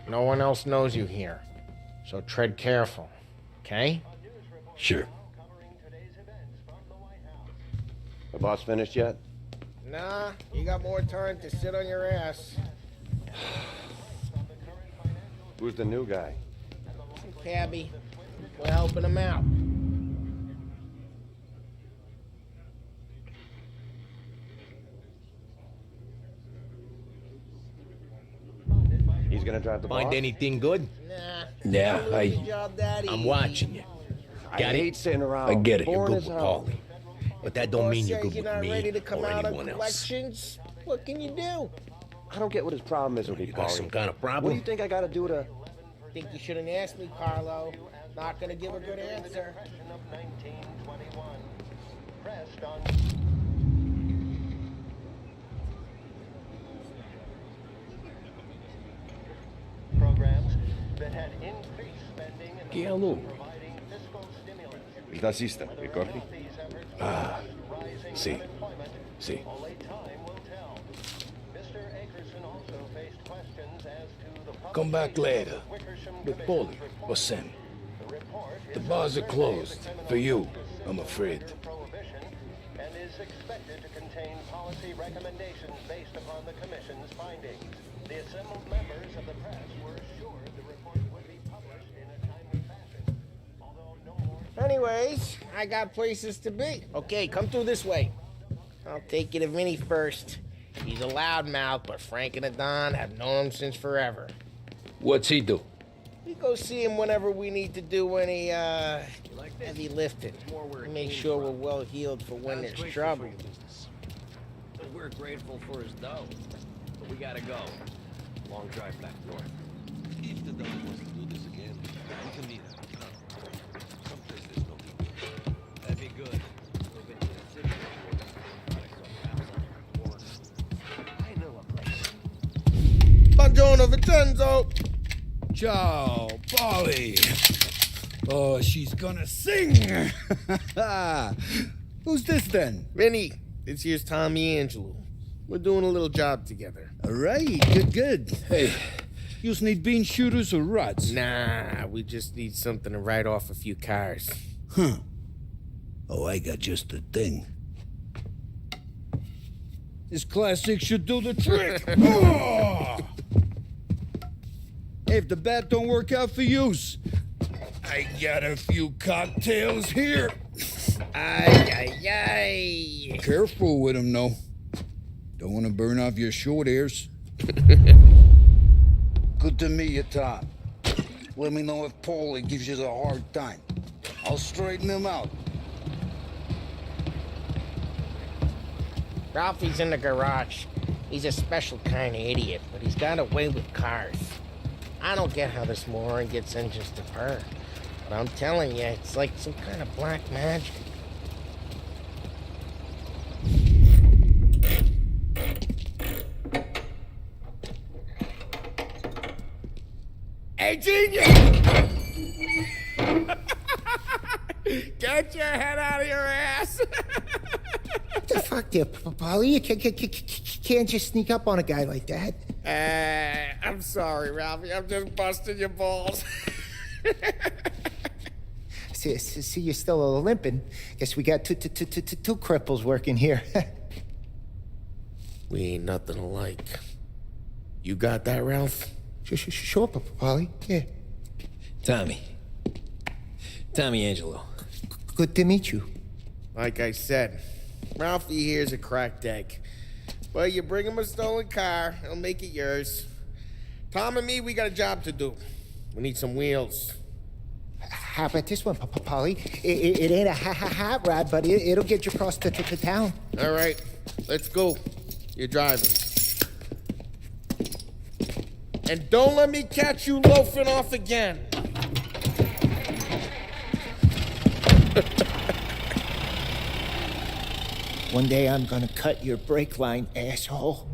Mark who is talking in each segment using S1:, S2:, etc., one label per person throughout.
S1: No one else knows you here. So tread careful, okay?
S2: Sure.
S3: The boss finished yet?
S1: Nah, you got more time to sit on your ass.
S3: Who's the new guy?
S1: Some cabbie. We're helping him out.
S3: He's gonna drive the boss?
S2: Find anything good?
S1: Nah.
S2: Yeah,
S1: Good job, Daddy.
S2: I'm watching you.
S3: I
S2: Got it?
S3: hate sitting around.
S2: I get it. You're
S3: boring
S2: good
S3: as
S2: with
S3: hell.
S2: Paulie. But that don't
S1: Boss
S2: mean you're
S1: says
S2: good
S1: you're
S2: with
S1: not
S2: me
S1: ready to come
S2: or
S1: out
S2: anyone
S1: on
S2: else.
S1: collections. What can you do?
S3: I don't get what his problem is with me,
S2: You got
S3: Paulie.
S2: some kind of
S3: What
S2: problem?
S3: do you think I gotta do to...
S1: Think you shouldn't ask me, Carlo. Not gonna give a good answer.
S4: Programs that had increased spending and
S2: ¿Qué habló?
S4: providing fiscal stimulus.
S3: Il tassista, ricordi?
S2: Ah, sí, sí.
S4: Only time will tell. Mr. Akerson also faced questions as to the
S2: Come back later.
S4: Wickersham
S2: With
S4: Commission's
S2: Paulie
S4: report.
S2: or Sam.
S4: The report
S2: The
S4: is
S2: bars
S4: a
S2: are
S4: survey of
S2: closed.
S4: the criminal
S2: For you,
S4: justice
S2: I'm
S4: system
S2: afraid.
S4: under Prohibition and is expected to contain policy recommendations based upon the Commission's findings. The assembled members of the press were assured the report would be published in a timely fashion, although no more...
S1: Anyways, I got places to be. Okay, come through this way. I'll take you to Vinny first. He's a loudmouth, but Frank and the Don have known him since forever.
S2: What's he do?
S1: We go see him whenever we need to do any, heavy lifting. We make sure we're well healed for when there's trouble.
S5: We're grateful for his dough, but we gotta go. Long drive back north.
S6: If the Don wants to do this again, we can meet up. Someplace there's no people.
S5: That'd be good. Move into the city. I know a place.
S1: Buongiorno, Vincenzo!
S7: Ciao, Polly. Oh, she's gonna sing. Who's this then?
S1: Vinny, this here's Tommy Angelo. We're doing a little job together.
S7: All right, good. Hey, you need bean shooters or rods?
S1: Nah, we just need something to write off a few cars.
S7: Huh. Oh, I got just the thing. This classic should do the trick. Oh! Hey, if the bat don't work out for yous, I got a few cocktails here.
S1: Ay.
S7: Careful with them, though. Don't want to burn off your short hairs. Good to meet you, Tom. Let me know if Paulie gives you the hard time. I'll straighten him out.
S1: Ralphie's in the garage. He's a special kind of idiot, but he's got a way with cars. I don't get how this moron gets engines to purr. But I'm telling you, it's like some kind of black magic. Hey, genius! Get your head out of your ass!
S8: What the fuck there, Polly? You can't just sneak up on a guy like that.
S1: I'm sorry, Ralphie. I'm just busting your balls.
S8: See, you're still limping. Guess we got two cripples working here.
S1: We ain't nothing alike. You got that, Ralph?
S8: Sure, Polly. Yeah.
S5: Tommy Angelo.
S8: Good to meet you.
S1: Like I said, Ralphie here's a cracked egg. But you bring him a stolen car, he'll make it yours. Tom and me, we got a job to do. We need some wheels.
S8: How about this one, Polly? It ain't a hot rod, but it'll get you across to town.
S1: All right, let's go. You're driving. And don't let me catch you loafing off again.
S8: One day I'm gonna cut your brake line, asshole.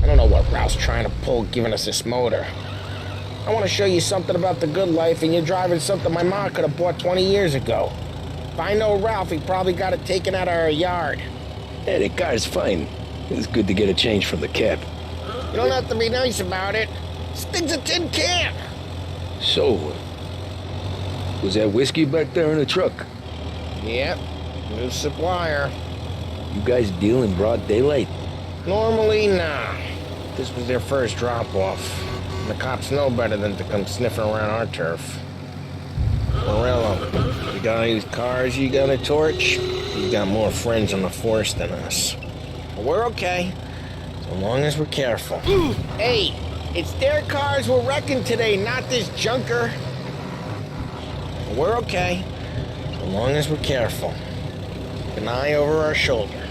S1: I don't know what Ralph's trying to pull giving us this motor. I want to show you something about the good life, and you're driving something my mom could have bought 20 years ago. If I know Ralph, he probably got it taken out of our yard.
S2: Yeah, the car's fine. It's good to get a change from the cab.
S1: You don't have to be nice about it. This thing's a tin can.
S2: So, was that whiskey back there in the truck?
S1: Yep, new supplier.
S2: You guys deal in broad daylight?
S1: Normally, nah. This was their first drop-off. The cops know better than to come sniffing around our turf. Morello, you got any cars you got a torch? You got more friends on the force than us. But we're okay, so long as we're careful. Hey, it's their cars we're wrecking today, not this junker. But we're okay, so long as we're careful. Keep an eye over our shoulder.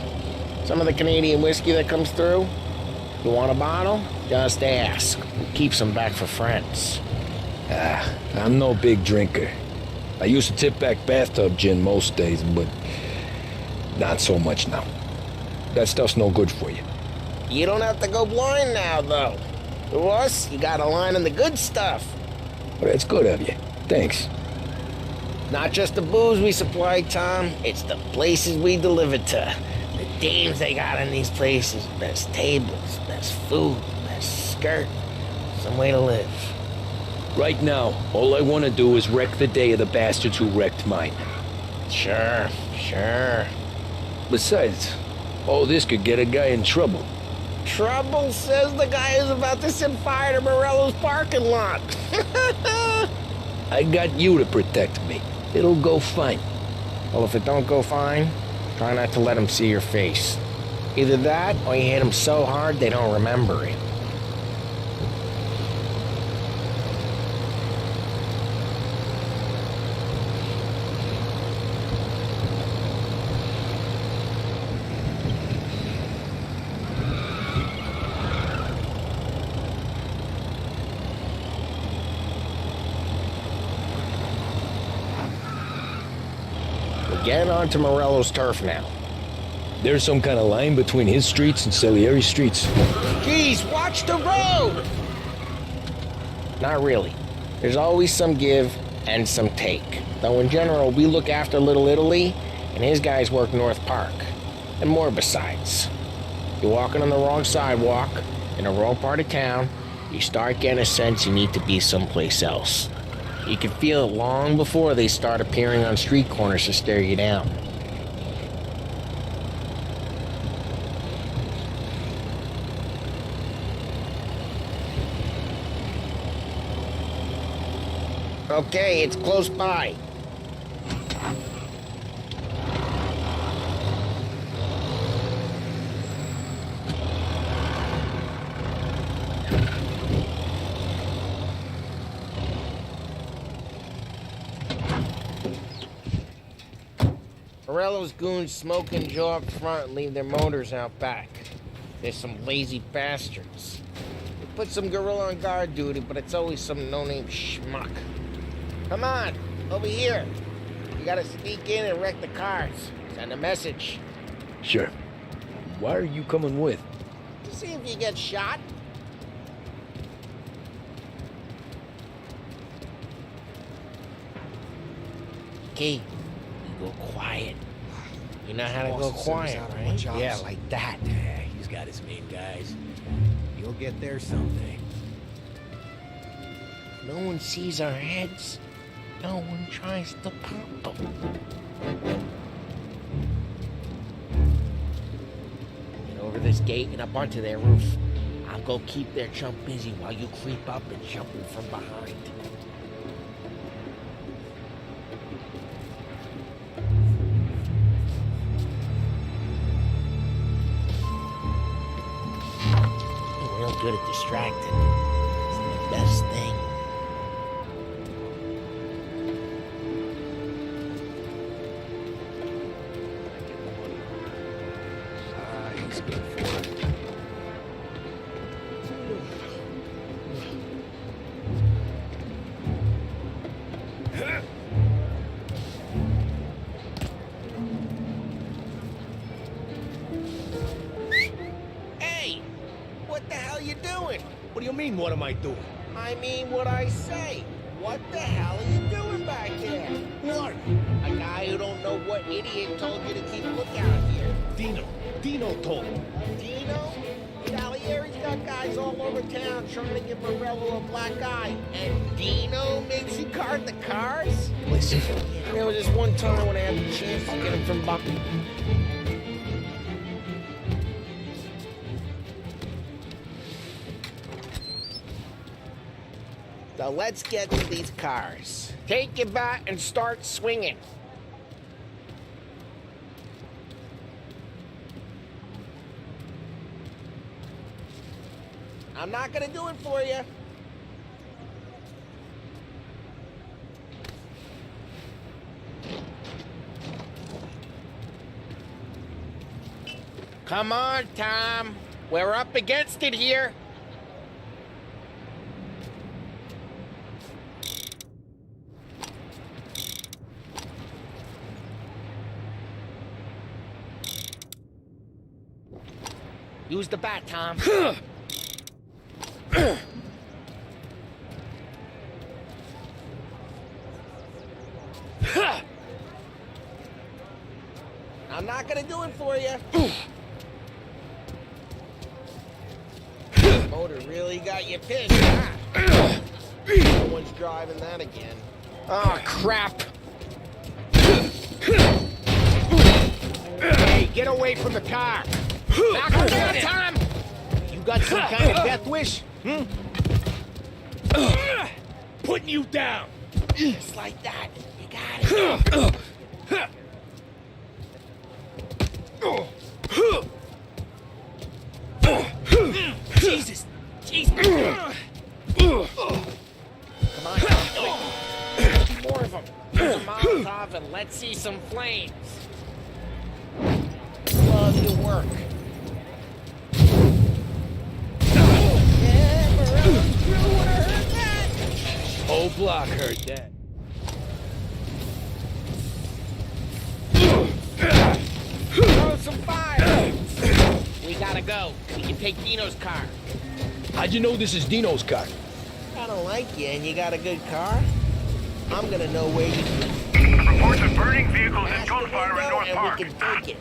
S1: Some of the Canadian whiskey that comes through, you want a bottle? Just ask. We'll keep some back for friends.
S2: I'm no big drinker. I used to tip back bathtub gin most days, but not so much now. That stuff's no good for you.
S1: You don't have to go blind now, though. To us, you got a line on the good stuff.
S2: Well, that's good of you. Thanks.
S1: Not just the booze we supply, Tom. It's the places we deliver to. The dames they got in these places. Best tables, best food, best skirt. Some way to live.
S2: Right now, all I want to do is wreck the day of the bastards who wrecked mine.
S1: Sure.
S2: Besides, all this could get a guy in trouble.
S1: Trouble, says the guy who's about to set fire to Morello's parking lot.
S2: I got you to protect me. It'll go fine.
S1: Well, if it don't go fine, try not to let them see your face. Either that, or you hit them so hard they don't remember it. Get onto Morello's turf now.
S2: There's some kind of line between his streets and Salieri streets.
S1: Geez, watch the road! Not really. There's always some give and some take. Though in general, we look after Little Italy, and his guys work North Park. And more besides. You're walking on the wrong sidewalk, in the wrong part of town, you start getting a sense you need to be someplace else. You can feel it long before they start appearing on street corners to stare you down. Okay, it's close by. Morello's goons smoke and jaw up front and leave their motors out back. There's some lazy bastards. We put some gorilla on guard duty, but it's always some no-name schmuck. Come on, over here. You gotta sneak in and wreck the cars. Send a message.
S2: Sure. Why are you coming with?
S1: To see if you get shot. Okay, you go quiet. You know how to go quiet, right? Yeah, like that.
S5: Yeah, he's got his main guys. You'll get there someday.
S1: No one sees our heads. No one tries to pop them. Get over this gate and up onto their roof. I'll go keep their chump busy while you creep up and jump in from behind. You're real good at distracting. It's the best thing.
S5: He's good for it.
S1: Hey! What the hell you doing?
S5: What do you mean, what am I doing?
S1: I mean what I say. What the hell are you doing back there?
S5: What?
S1: A guy who don't know what idiot told you to keep lookout here.
S5: Dino told me.
S1: Dino? Salieri's got guys guys all over town trying to give Morello a black eye, and Dino makes you card the cars? Listen, there was this one time when I had the chance to get him from Bucky. So let's get to these cars. Take your bat and start swinging. I'm not gonna do it for you. Come on, Tom. We're up against it here. Use the bat, Tom. I'm not gonna do it for you. Motor really got you pissed, huh? No one's driving that again. Oh, crap. Hey, get away from the car. Knock her down, Tom. You got some kind of death wish? Putting you down. Just like that. You got it. Jesus. Jesus. Come on, quick. More of them. Use a Molotov and let's see some flames. Love your work.
S2: Whole block heard that.
S1: Throw some fire. We gotta go. We can take Dino's car.
S2: How'd you know this is Dino's car?
S1: I don't like you and you got a good car. I'm gonna know where you
S9: Reports of burning vehicles and gunfire in North
S1: and
S9: Park.
S1: we can take it.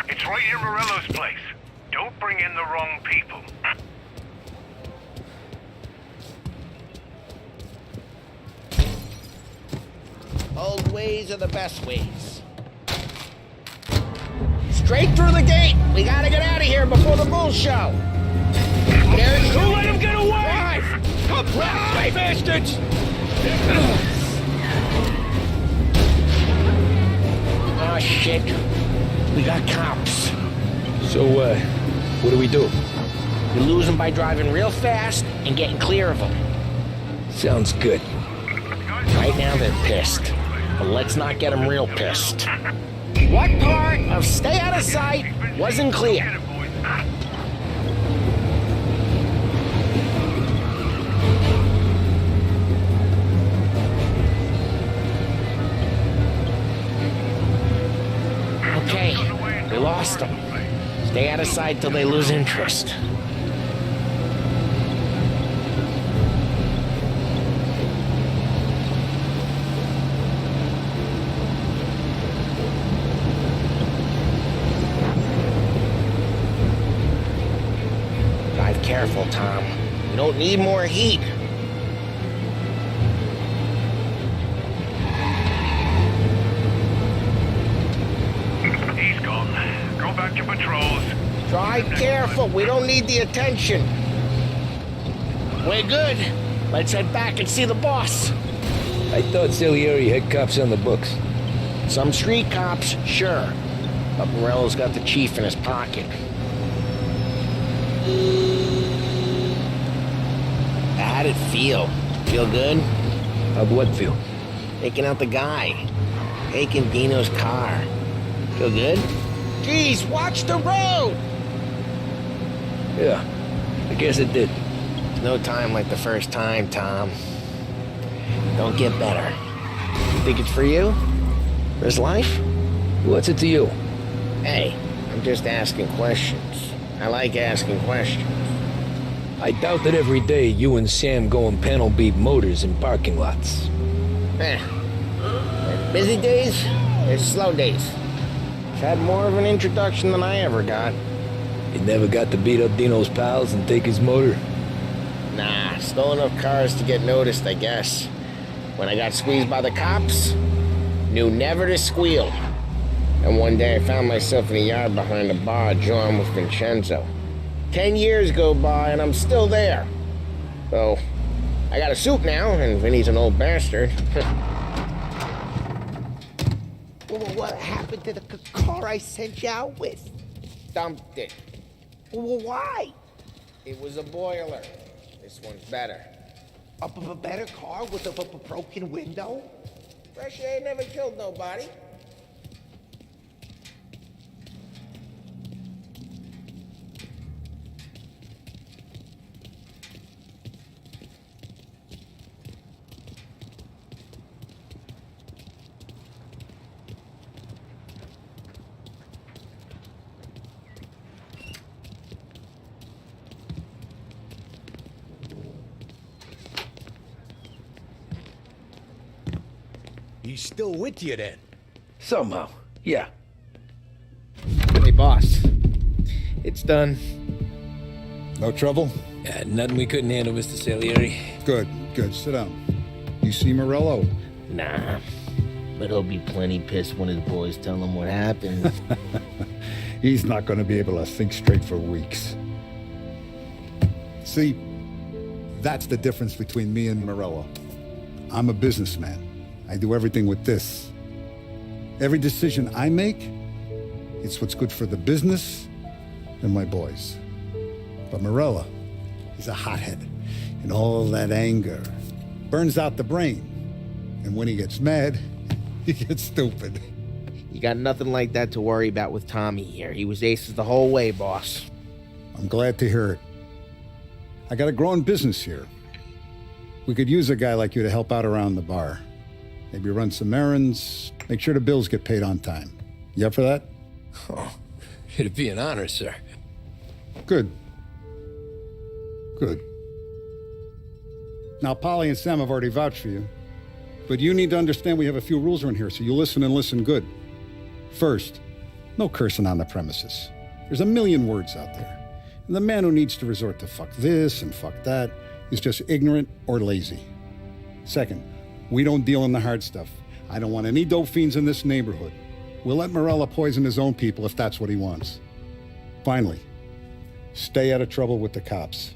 S9: It's right near Morello's place. Don't bring in the wrong people.
S1: Old ways are the best ways. Straight through the gate. We gotta get out of here before the bull show. There's
S2: Don't let him get away!
S1: Drive.
S2: Come on, bastards!
S1: Oh, shit. We got cops.
S2: So, what do we do?
S1: We lose them by driving real fast and getting clear of them.
S2: Sounds good.
S1: Right now they're pissed, but let's not get them real pissed. What part of stay out of sight wasn't clear? Okay, we lost them. Stay out of sight till they lose interest. Drive careful, Tom. We don't need more heat.
S9: He's gone. Go back to patrols.
S1: Drive careful. We don't need the attention. We're good. Let's head back and see the boss.
S2: I thought Salieri had cops on the books.
S1: Some street cops, sure. But Morello's got the chief in his pocket. How'd it feel? Feel good?
S2: How'd what feel?
S1: Taking out the guy. Taking Dino's car. Feel good? Geez, watch the road!
S2: Yeah, I guess it did.
S1: No time like the first time, Tom. Don't get better. You think it's for you? This life?
S2: What's it to you?
S1: Hey, I'm just asking questions. I like asking questions.
S2: I doubt that every day you and Sam go and panel beat motors in parking lots.
S1: There's busy days, there's slow days. I've had more of an introduction than I ever got.
S2: You never got to beat up Dino's pals and take his motor?
S1: Nah, stole enough cars to get noticed, I guess. When I got squeezed by the cops, knew never to squeal. And one day I found myself in a yard behind a bar drawing with Vincenzo. 10 years go by and I'm still there. So, I got a suit now, and Vinny's an old bastard.
S8: Well, what happened to the car I sent you out with?
S1: Dumped it.
S8: Well, why?
S1: It was a boiler. This one's better.
S8: A better car with a broken window?
S1: Fresh air never killed nobody.
S10: He's still with you then?
S2: Somehow, yeah.
S1: Hey, boss. It's done.
S11: No trouble?
S2: Nothing we couldn't handle, Mr. Salieri.
S11: Good, good. Sit down. You see Morello?
S1: Nah. But he'll be plenty pissed when his boys tell him what happened.
S11: He's not going to be able to think straight for weeks. See, that's the difference between me and Morello. I'm a businessman. I do everything with this. Every decision I make, it's what's good for the business and my boys. But Morello, he's a hothead. And all that anger burns out the brain. And when he gets mad, he gets stupid.
S1: You got nothing like that to worry about with Tommy here. He was aces the whole way, boss.
S11: I'm glad to hear it. I got a growing business here. We could use a guy like you to help out around the bar. Maybe run some errands, make sure the bills get paid on time. You up for that?
S2: Oh, it'd be an honor, sir.
S11: Good. Good. Now, Polly and Sam have already vouched for you. But you need to understand we have a few rules around here, so you listen and listen good. First, no cursing on the premises. There's a million words out there. And the man who needs to resort to fuck this and fuck that is just ignorant or lazy. Second, we don't deal in the hard stuff. I don't want any dope fiends in this neighborhood. We'll let Morello poison his own people if that's what he wants. Finally, stay out of trouble with the cops.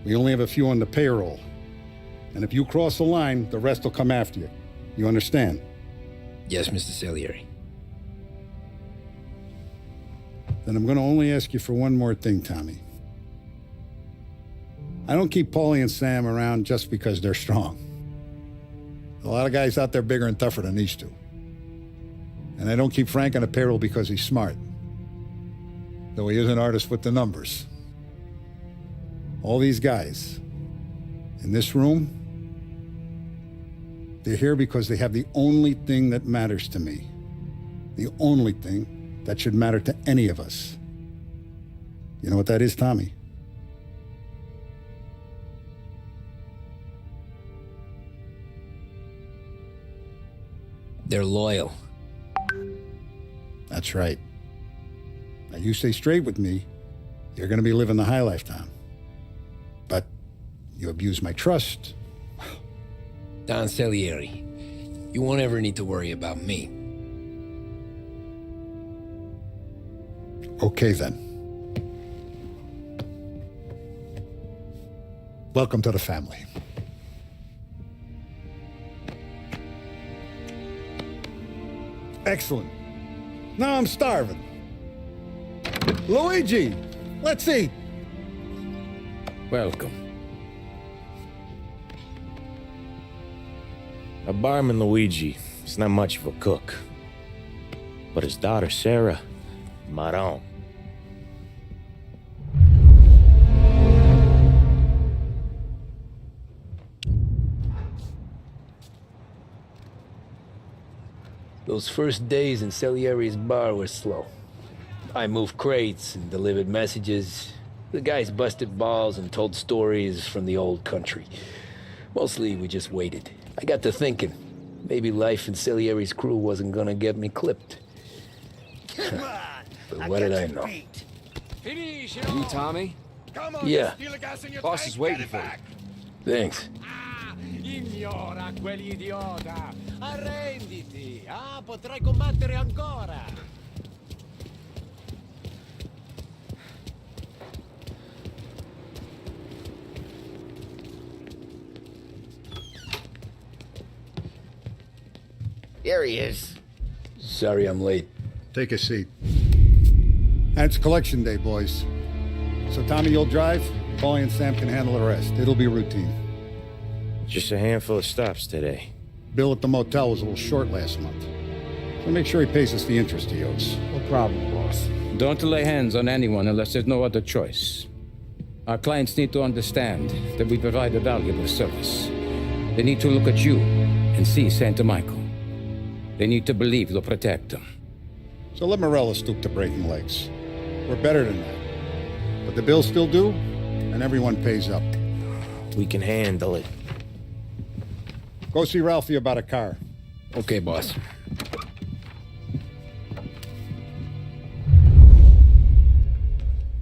S11: We only have a few on the payroll. And if you cross the line, the rest will come after you. You understand?
S2: Yes, Mr. Salieri.
S11: Then I'm going to only ask you for one more thing, Tommy. I don't keep Paulie and Sam around just because they're strong. A lot of guys out there bigger and tougher than these two. And I don't keep Frank on a payroll because he's smart. Though he is an artist with the numbers. All these guys in this room, they're here because they have the only thing that matters to me. The only thing that should matter to any of us. You know what that is, Tommy?
S2: They're loyal.
S11: That's right. Now you stay straight with me, you're going to be living the high life, Tom. But you abuse my trust.
S2: Don Salieri, you won't ever need to worry about me.
S11: Okay, then. Welcome to the family. Excellent. Now I'm starving. Luigi, let's eat.
S10: Welcome. A barman Luigi is not much of a cook. But his daughter Sarah, Maron.
S2: Those first days in Salieri's bar were slow. I moved crates and delivered messages. The guys busted balls and told stories from the old country. Mostly, we just waited. I got to thinking, maybe life in Salieri's crew wasn't gonna get me clipped. But but what did I know?
S12: You Tommy?
S2: Yeah.
S12: Boss is waiting for you.
S2: Thanks.
S5: Ignora quell'idiota! Arrenditi! Ah, potrai combattere ancora!
S1: There he is.
S2: Sorry I'm late.
S11: Take a seat. And it's collection day, boys. So Tommy, you'll drive. Paulie and Sam can handle the rest. It'll be routine.
S10: Just a handful of stops today.
S11: Bill at the motel was a little short last month. So make sure he pays us the interest he owes.
S1: No problem, boss.
S13: Don't lay hands on anyone unless there's no other choice. Our clients need to understand that we provide a valuable service. They need to look at you and see Santa Michael. They need to believe you'll protect them.
S11: So let Morella stoop to breaking legs. We're better than that. But the bills still due, and everyone pays up.
S10: We can handle it.
S11: Go see Ralphie about a car.
S2: Okay, boss.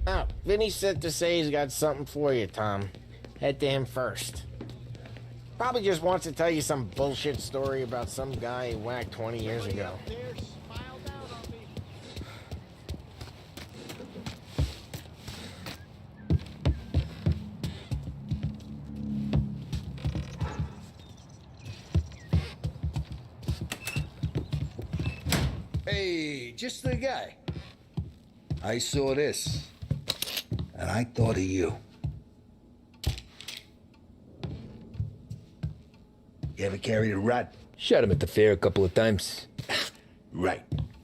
S1: Oh, Vinny said to say he's got something for you, Tom. Head to him first. Probably just wants to tell you some bullshit story about some guy he whacked 20 years ago.
S7: Hey, just the guy. I saw this, and I thought of you. You ever carried a rod?
S2: Shot him at the fair a couple of times.
S7: Right.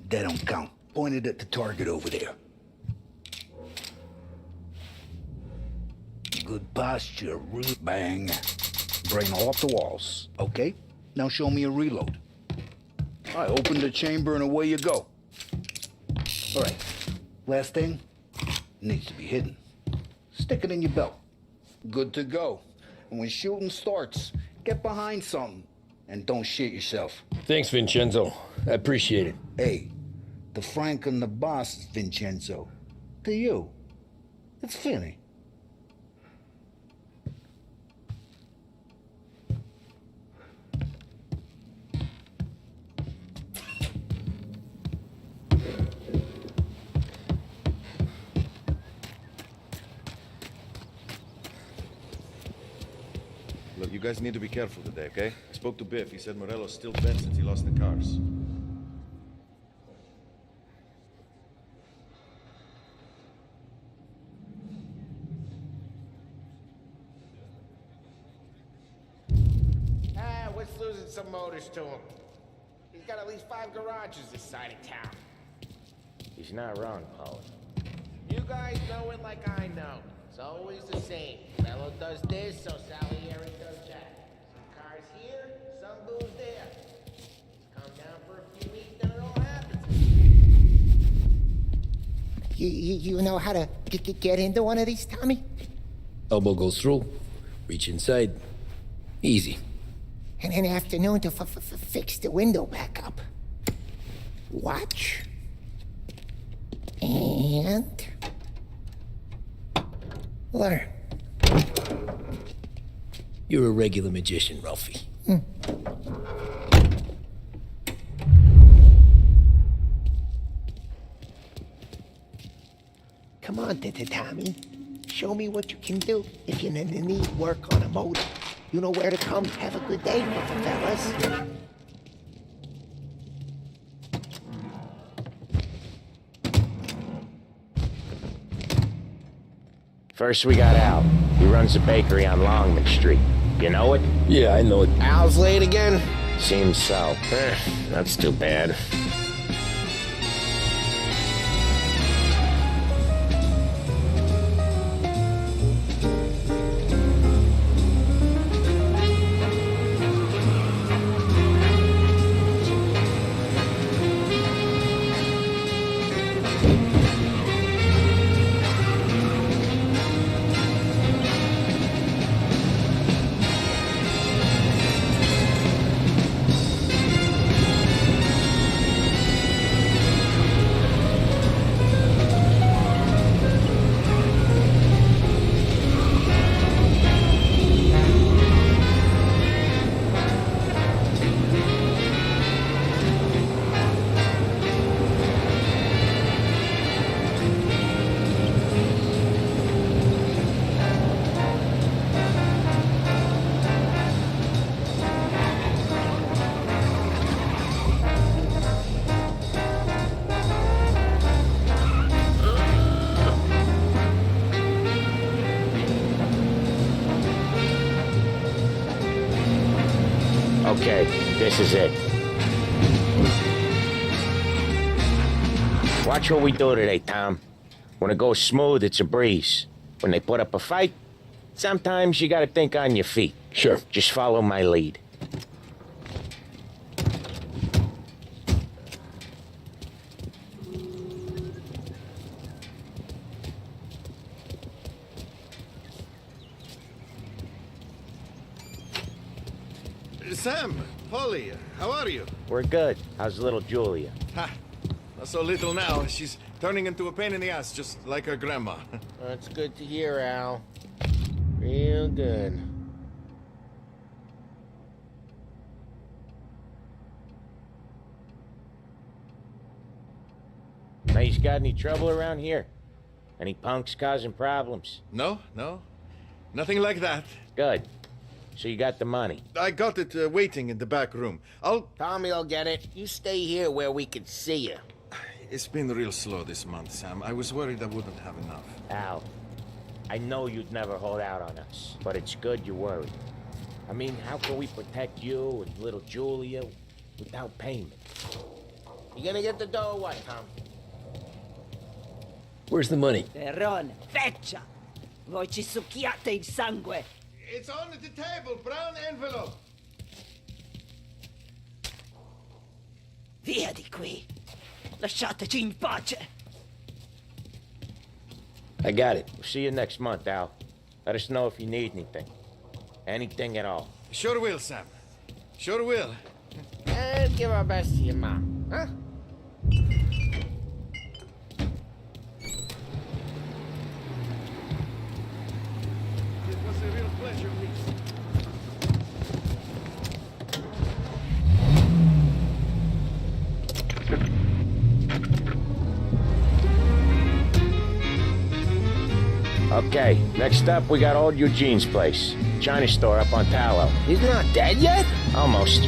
S7: That don't count. Pointed at the target over there. Good posture, bang. Brain off the walls. Okay, now show me a reload. I open the chamber and away you go. All right, last thing, needs to be hidden. Stick it in your belt. Good to go. And when shooting starts, get behind something and don't shit yourself.
S2: Thanks, Vincenzo. I appreciate it.
S7: Hey, the Frank and the boss is Vincenzo. To you, it's Finny.
S3: Look, you guys need to be careful today, okay? I spoke to Biff. He said Morello's still bent since he lost the cars.
S1: What's losing some motors to him? He's got at least 5 garages this side of town. He's not wrong, Paul. You guys know it like I know. It's always the same. Fellow does this, so Salieri does that. Some cars here, some booze there. Calm down for a few weeks, then it all happens.
S8: You know how to get into one of these, Tommy?
S2: Elbow goes through. Reach inside. Easy.
S8: And an afternoon to fix the window back up. Watch. And... learn.
S2: You're a regular magician, Ralphie.
S8: Come on, Tommy. Show me what you can do. If you need work on a motor, you know where to come. Have a good day, fellas.
S1: First we got Al. He runs a bakery on Longman Street. You know it?
S2: Yeah, I know it.
S1: Al's late again? Seems so. That's too bad. Okay, this is it. Watch what we do today, Tom. When it goes smooth, it's a breeze. When they put up a fight, sometimes you gotta think on your feet.
S2: Sure.
S1: Just follow my lead.
S3: Sam, Polly, how are you?
S1: We're good. How's little Julia?
S3: Ha! Not so little now. She's turning into a pain in the ass, just like her grandma.
S1: That's good to hear, Al. Real good. Now, you got any trouble around here? Any punks causing problems?
S3: No. Nothing like that.
S1: Good. So you got the money?
S3: I got it waiting in the back room.
S1: Tommy will get it. You stay here where we can see you.
S3: It's been real slow this month, Sam. I was worried I wouldn't have enough.
S1: Al, I know you'd never hold out on us, but it's good you're worried. I mean, how can we protect you and little Julia without payment? You gonna get the dough or what, Tom?
S2: Where's the money?
S14: Perron, feccia! Voi ci succhiate il sangue!
S3: It's on the table, brown envelope.
S14: Via di qui! Lasciateci in pace!
S2: I got it.
S1: We'll see you next month, Al. Let us know if you need anything. Anything at all.
S3: Sure will, Sam. Sure will.
S1: And give our best to your mom, huh?
S3: It was a real pleasure, Reese.
S1: Okay, next up, we got old Eugene's place. China store up on Tallow. He's not dead yet? Almost.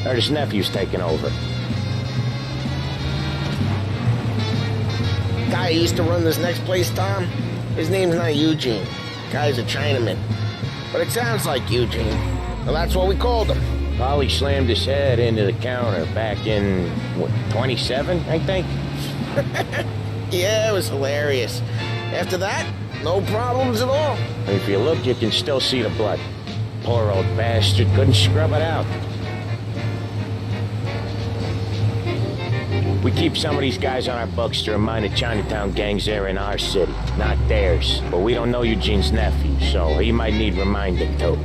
S1: Heard his nephew's taking over. Guy who used to run this next place, Tom, his name's not Eugene. Guy's a Chinaman. But it sounds like Eugene. Well, that's what we called him. Polly slammed his head into the counter back in, what, 27, I think? Yeah, it was hilarious. After that, no problems at all. If you look, you can still see the blood. Poor old bastard couldn't scrub it out. We keep some of these guys on our books to remind the Chinatown gangs they're in our city, not theirs. But we don't know Eugene's nephew, so he might need reminding too.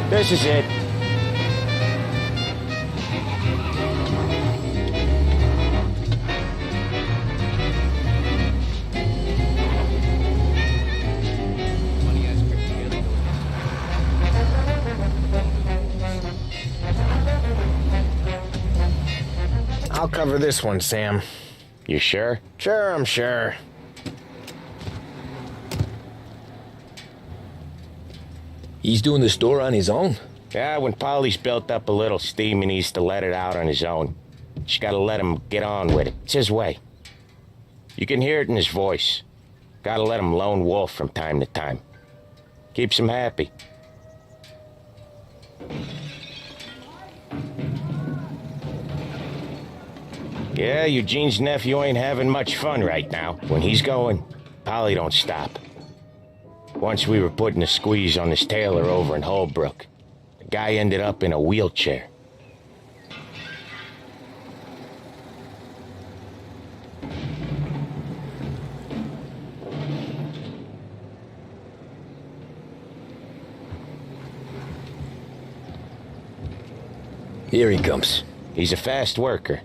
S1: This is it. I'll cover this one, Sam. You sure? Sure, I'm sure.
S2: He's doing the store on his own?
S1: Yeah, when Polly's built up a little steam, he needs to let it out on his own. Just gotta let him get on with it. It's his way. You can hear it in his voice. Gotta let him lone wolf from time to time. Keeps him happy. Yeah, Eugene's nephew ain't having much fun right now. When he's going, Polly don't stop. Once we were putting a squeeze on this tailor over in Holbrook. The guy ended up in a wheelchair.
S2: Here he comes.
S10: He's a fast worker.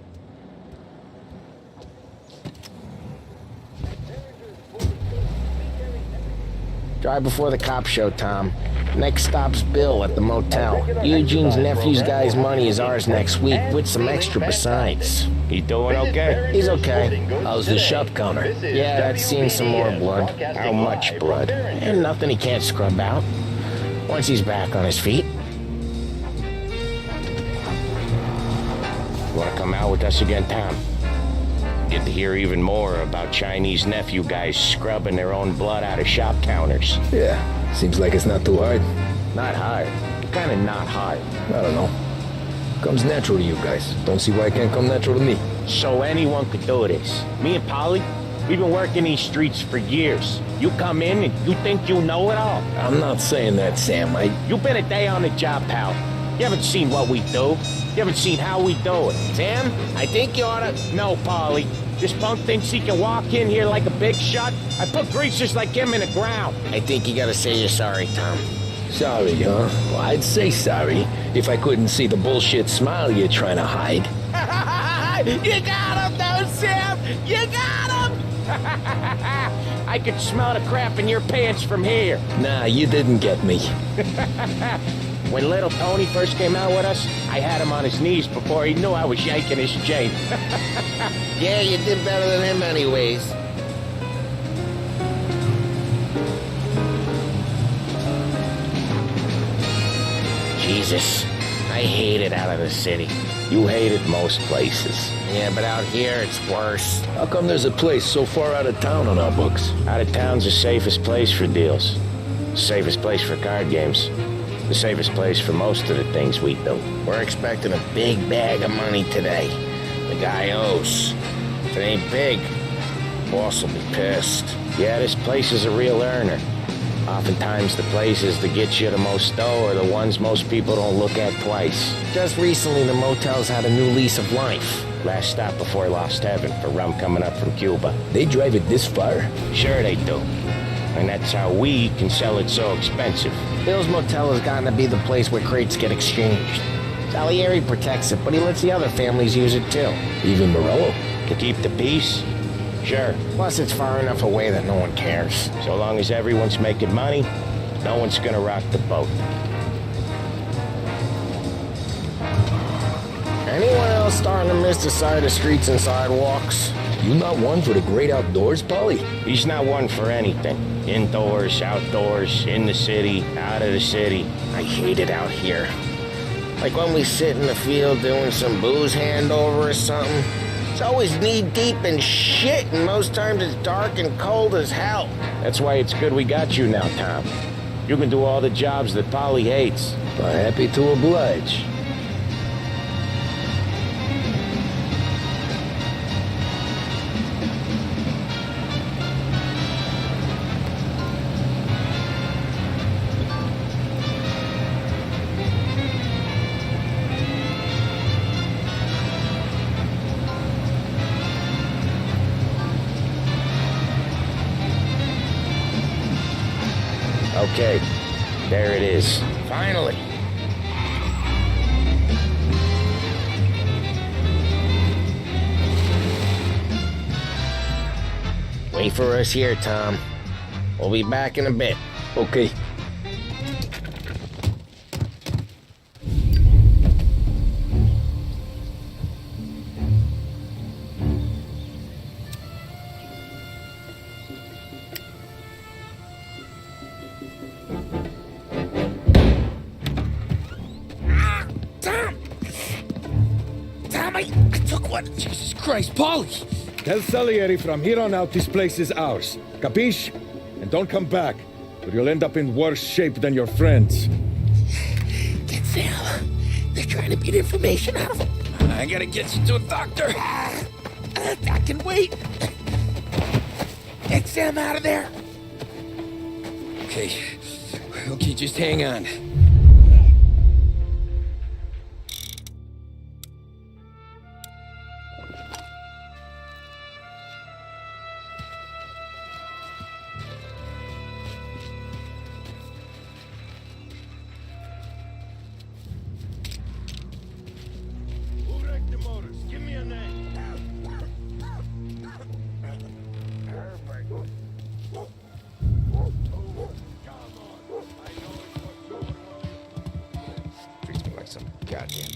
S1: Drive before the cops show, Tom. Next stop's Bill at the motel. Eugene's nephew's guy's money is ours next week, with some extra besides.
S10: He doing okay?
S1: He's okay.
S2: How's the shop counter?
S1: Yeah, that's seen some more blood.
S10: How much blood?
S1: And nothing he can't scrub out. Once he's back on his feet.
S10: You wanna come out with us again, Tom? Get to hear even more about Chinese nephew guys scrubbing their own blood out of shop counters.
S2: Yeah, seems like it's not too hard.
S10: Not hard. Kinda not hard.
S2: I don't know. Comes natural to you guys. Don't see why it can't come natural to me.
S10: So anyone could do this. Me and Polly, we've been working these streets for years. You come in and you think you know it all.
S2: I'm not saying that, Sam.
S10: You've been a day on the job, pal. You haven't seen what we do. You haven't seen how we do it. Sam, I think you oughta... No, Polly. This punk thinks he can walk in here like a big shot. I put greasers like him in the ground.
S1: I think you gotta say you're sorry, Tom.
S2: Sorry, huh? Well, I'd say sorry if I couldn't see the bullshit smile you're trying to hide.
S10: You got him, though, Sam! You got him! I could smell the crap in your pants from here.
S2: Nah, you didn't get me.
S10: When little Tony first came out with us, I had him on his knees before he knew I was yanking his chain.
S1: Yeah, you did better than him anyways. Jesus, I hate it out of the city.
S10: You hate it most places.
S1: Yeah, but out here it's worse.
S2: How come there's a place so far out of town on our books?
S10: Out of town's the safest place for deals. Safest place for card games. The safest place for most of the things we do.
S1: We're expecting a big bag of money today. The guy owes. If it ain't big, boss will be pissed.
S10: Yeah, this place is a real earner. Oftentimes the places that get you the most dough are the ones most people don't look at twice.
S1: Just recently the motel's had a new lease of life.
S10: Last stop before Lost Heaven for rum coming up from Cuba.
S2: They drive it this far?
S10: Sure they do. And that's how we can sell it so expensive.
S1: Bill's Motel has gotten to be the place where crates get exchanged. Salieri protects it, but he lets the other families use it too.
S2: Even Morello?
S10: To keep the peace? Sure.
S1: Plus it's far enough away that no one cares.
S10: So long as everyone's making money, no one's gonna rock the boat.
S1: Anyone else starting to miss the side of streets and sidewalks?
S2: You not one for the great outdoors, Polly?
S10: He's not one for anything. Indoors, outdoors, in the city, out of the city.
S1: I hate it out here. Like when we sit in the field doing some booze handover or something. It's always knee-deep in shit, and most times it's dark and cold as hell.
S10: That's why it's good we got you now, Tom. You can do all the jobs that Polly hates.
S2: Well, happy to oblige.
S10: Okay, there it is.
S1: Finally. Wait for us here, Tom. We'll be back in a bit.
S2: Okay.
S12: Jesus Christ, Polly! Tell Salieri from here on out this place is ours. Capiche? And don't come back, or you'll end up in worse shape than your friends.
S8: Get Sam. They're trying to beat information out of him.
S12: I gotta get you to a doctor.
S8: I can wait. Get Sam out of there.
S12: Okay, just hang on.
S2: Goddamn.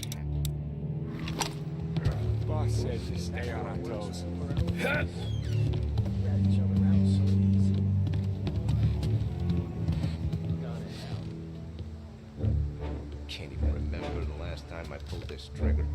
S12: Boss said to stay on our toes.
S5: Can't even remember the last time I pulled this trigger.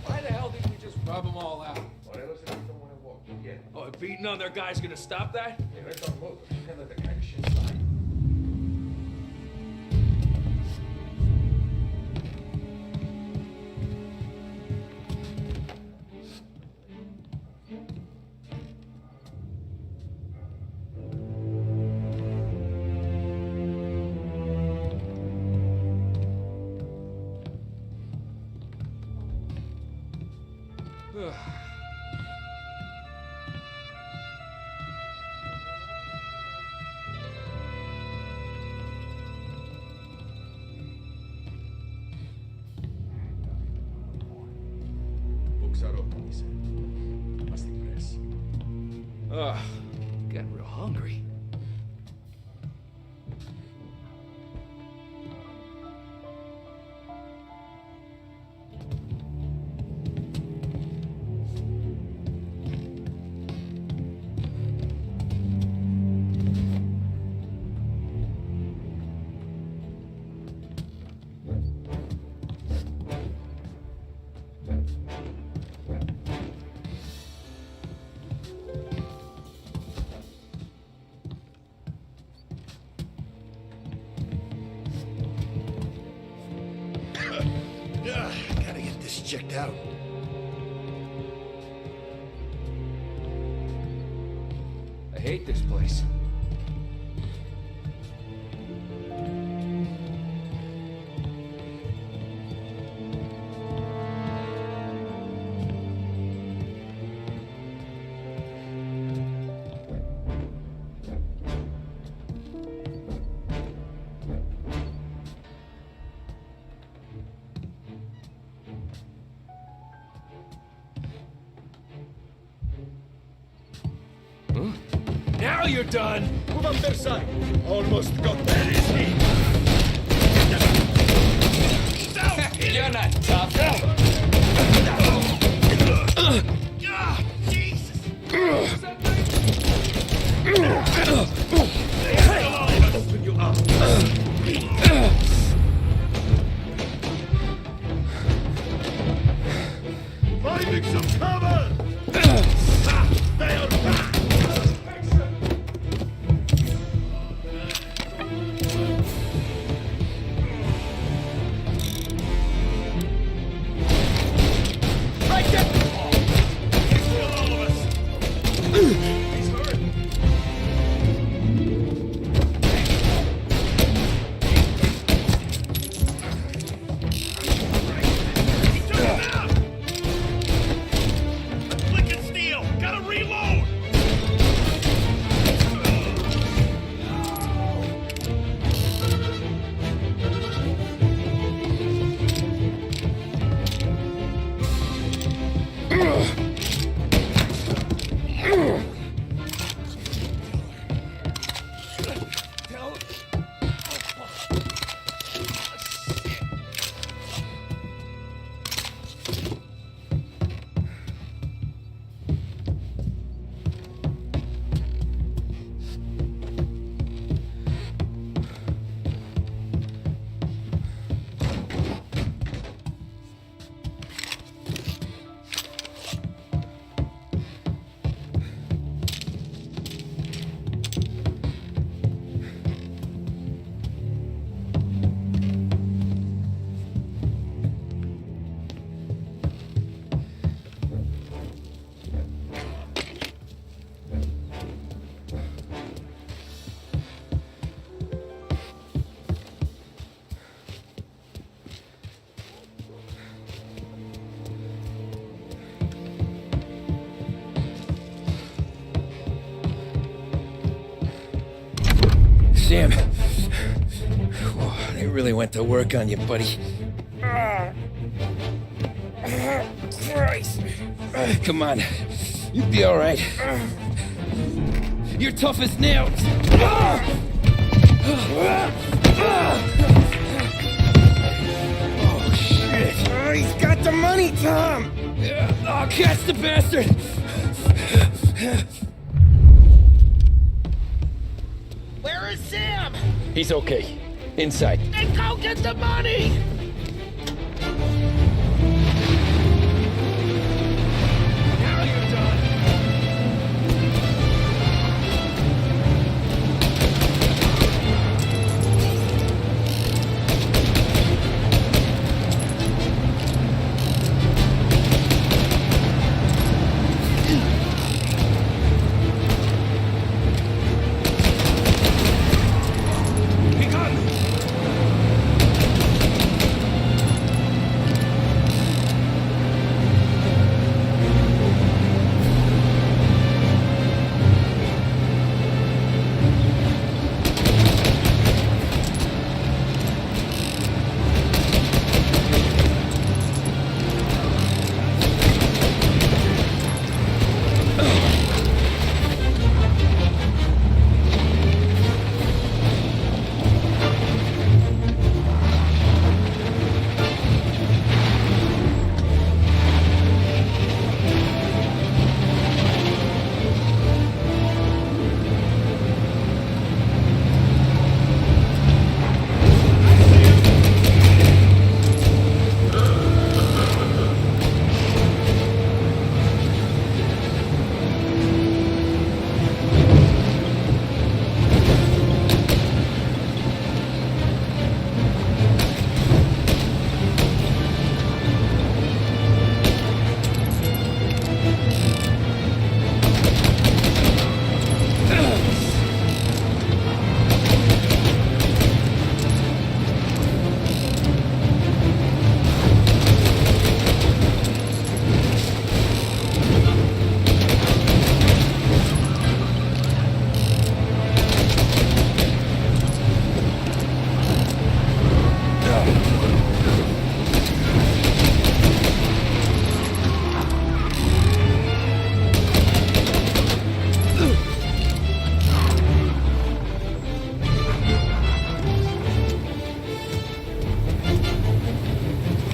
S15: Why the hell didn't we just rub them all out? Oh, beating on their guys gonna stop that?
S3: Books are open, he said. Must impress.
S15: Ugh, getting real hungry.
S3: Gotta get this checked out.
S15: I hate this place. Now you're done!
S12: Move up their side. Almost got that.
S15: You're not tough.
S12: Open you up.
S3: Finding some cover! They are back!
S2: Sam. They really went to work on you, buddy. Christ. Come on. You'll be all right. You're tough as nails. Oh, shit.
S10: Oh, he's got the money, Tom!
S2: Oh, catch the bastard!
S10: Where is Sam?
S2: He's okay. Inside.
S10: Then go get the money! Now you're done.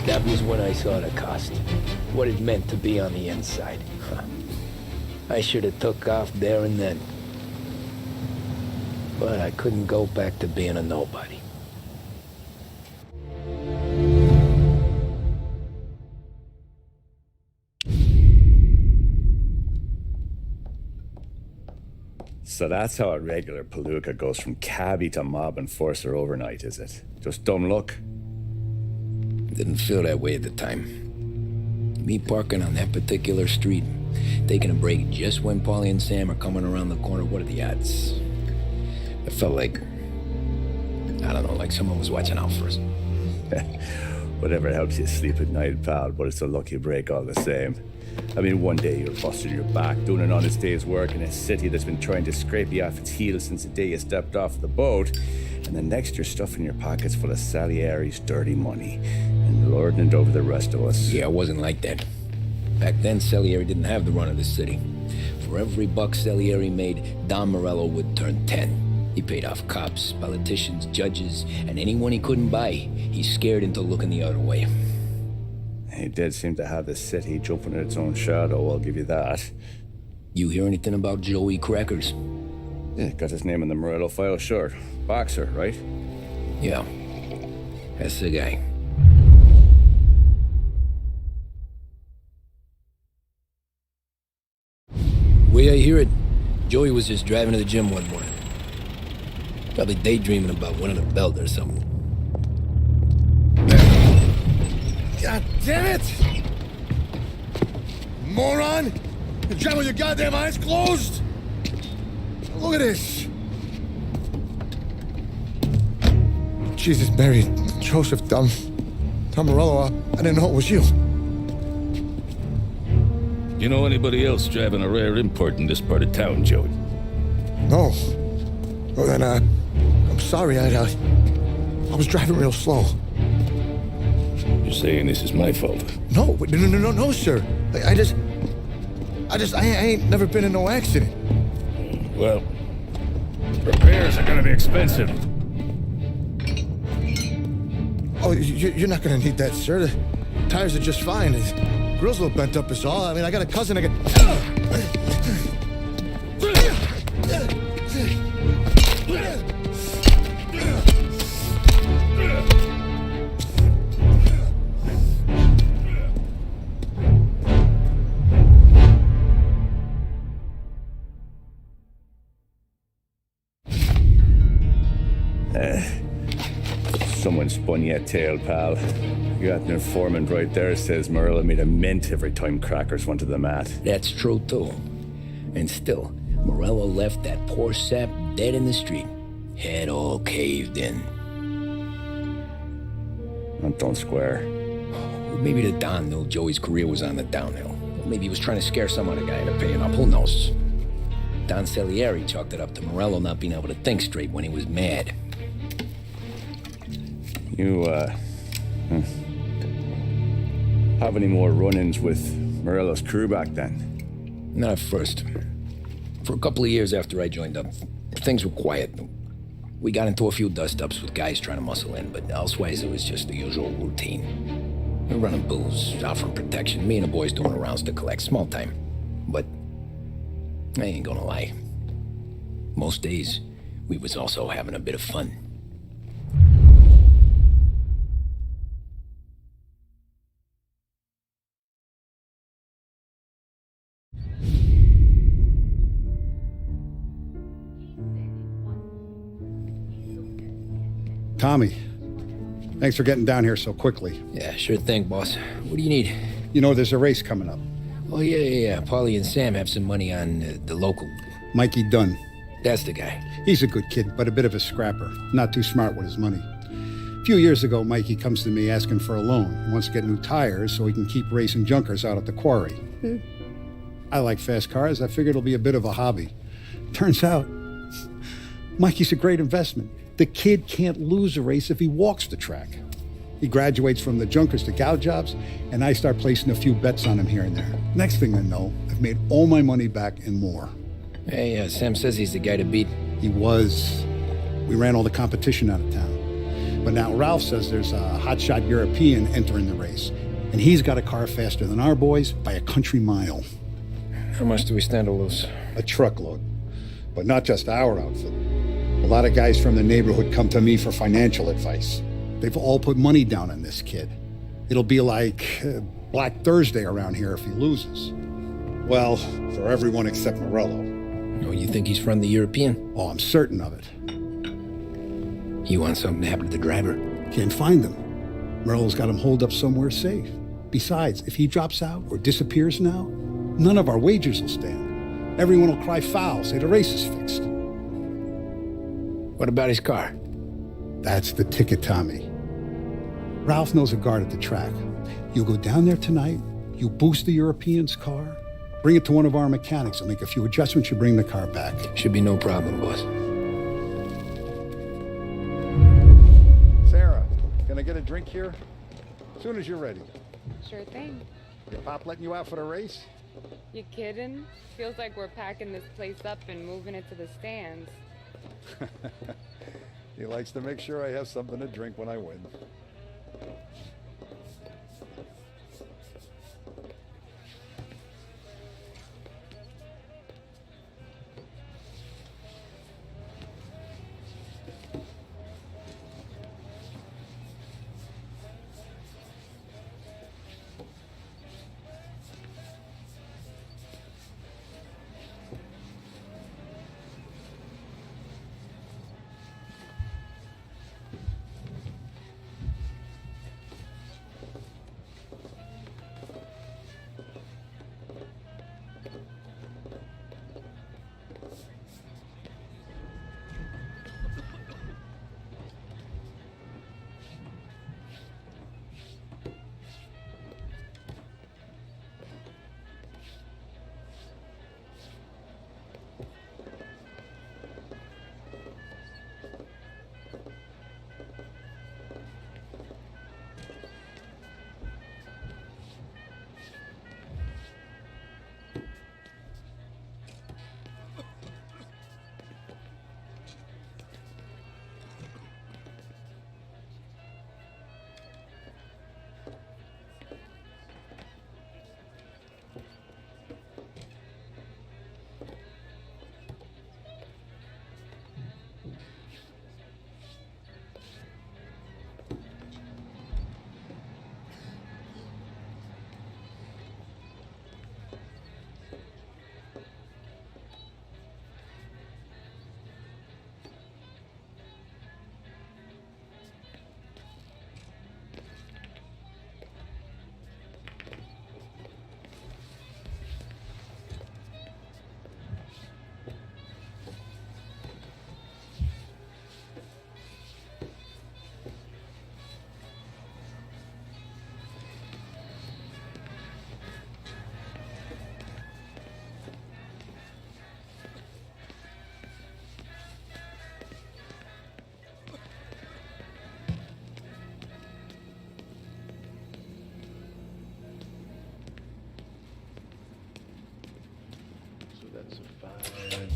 S2: That was when I saw the cost. What it meant to be on the inside. I should have took off there and then. But I couldn't go back to being a nobody.
S16: So that's how a regular palooka goes from cabbie to mob enforcer overnight, is it? Just dumb luck?
S2: Didn't feel that way at the time. Me parking on that particular street, taking a break just when Paulie and Sam are coming around the corner, what are the odds? It felt like, I don't know, like someone was watching out for us.
S16: Whatever helps you sleep at night, pal, but it's a lucky break all the same. I mean, one day you're busting your back, doing an honest day's work in a city that's been trying to scrape you off its heels since the day you stepped off the boat, and the next you're stuffing your pockets full of Salieri's dirty money and lording it over the rest of us.
S2: Yeah, it wasn't like that. Back then, Salieri didn't have the run of the city. For every buck Salieri made, Don Morello would turn 10. He paid off cops, politicians, judges, and anyone he couldn't buy, he scared into looking the other way.
S16: He did seem to have the city jumping at its own shadow, I'll give you that.
S2: You hear anything about Joey Crackers?
S16: Yeah, got his name in the Morello file, sure. Boxer, right?
S2: Yeah, that's the guy. Way I hear it, Joey was just driving to the gym one morning. Probably daydreaming about winning a belt or something.
S12: God damn it! Moron! You're driving with your goddamn eyes closed? Look at this! Jesus, Mary, Joseph, Tom Morello, I didn't know it was you.
S17: You know anybody else driving a rare import in this part of town, Joey?
S12: No. Well then, I'm
S18: sorry. I was driving real slow.
S17: You're saying this is my fault?
S18: No, sir. I ain't never been in no accident.
S17: Well, repairs are gonna be expensive.
S18: Oh, you're not gonna need that, sir. The tires are just fine. The grill's a little bent up is all. I mean, I got a cousin that
S16: Someone spun you a tail, pal. You got an informant right there says Morello made a mint every time crackers went to the mat.
S2: That's true, too. And still, Morello left that poor sap dead in the street. Head all caved in.
S16: That don't square.
S2: Maybe the Don knew Joey's career was on the downhill. Maybe he was trying to scare some other guy into paying up. Who knows? Don Salieri chalked it up to Morello not being able to think straight when he was mad.
S16: You, have any more run-ins with Morello's crew back then?
S2: Not at first. For a couple of years after I joined up, things were quiet. We got into a few dust-ups with guys trying to muscle in, but elsewise it was just the usual routine. We're running booze, offering protection, me and the boys doing the rounds to collect, small time. But I ain't gonna lie. Most days, we was also having a bit of fun.
S11: Tommy, thanks for getting down here so quickly.
S2: Yeah, sure thing, boss. What do you need?
S11: You know, there's a race coming up.
S2: Oh, yeah. Paulie and Sam have some money on the local.
S11: Mikey Dunn.
S2: That's the guy.
S11: He's a good kid, but a bit of a scrapper. Not too smart with his money. A few years ago, Mikey comes to me asking for a loan. He wants to get new tires so he can keep racing junkers out at the quarry. I like fast cars. I figured it'll be a bit of a hobby. Turns out, Mikey's a great investment. The kid can't lose a race if he walks the track. He graduates from the junkers to gal jobs, and I start placing a few bets on him here and there. Next thing I know, I've made all my money back and more.
S2: Hey, Sam says he's the guy to beat.
S11: He was. We ran all the competition out of town. But now Ralph says there's a hotshot European entering the race, and he's got a car faster than our boys by a country mile.
S2: How much do we stand to lose?
S11: A truckload. But not just our outfit. A lot of guys from the neighborhood come to me for financial advice. They've all put money down on this kid. It'll be like Black Thursday around here if he loses. Well, for everyone except Morello.
S2: Oh, you think he's from the European?
S11: Oh, I'm certain of it.
S2: You want something to happen to the driver?
S11: Can't find him. Morello's got him holed up somewhere safe. Besides, if he drops out or disappears now, none of our wagers will stand. Everyone will cry foul, say the race is fixed.
S2: What about his car?
S11: That's the ticket, Tommy. Ralph knows a guard at the track. You go down there tonight, you boost the European's car, bring it to one of our mechanics, and make a few adjustments, you bring the car back.
S2: Should be no problem, boss.
S11: Sarah, can I get a drink here? As soon as you're ready.
S19: Sure thing.
S11: Your pop letting you out for the race?
S19: You kidding? Feels like we're packing this place up and moving it to the stands.
S11: He likes to make sure I have something to drink when I win.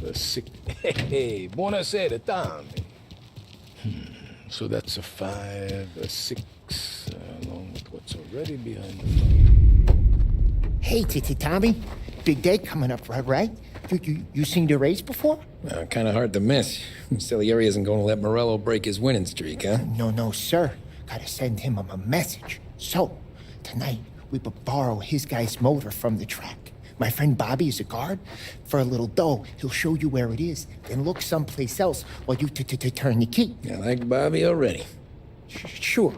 S17: a 6. Hey, buonasera, Tommy. So that's a 5, a 6, along with what's already behind the phone.
S8: Hey, Tommy. Big day coming up, right? You seen the race before?
S2: Kind of hard to miss. Salieri isn't going to let Morello break his winning streak, huh?
S8: No, sir. Gotta send him a message. So, tonight, we borrow his guy's motor from the track. My friend Bobby is a guard. For a little dough, he'll show you where it is, then look someplace else while you turn the key.
S2: I like Bobby already.
S8: Sure.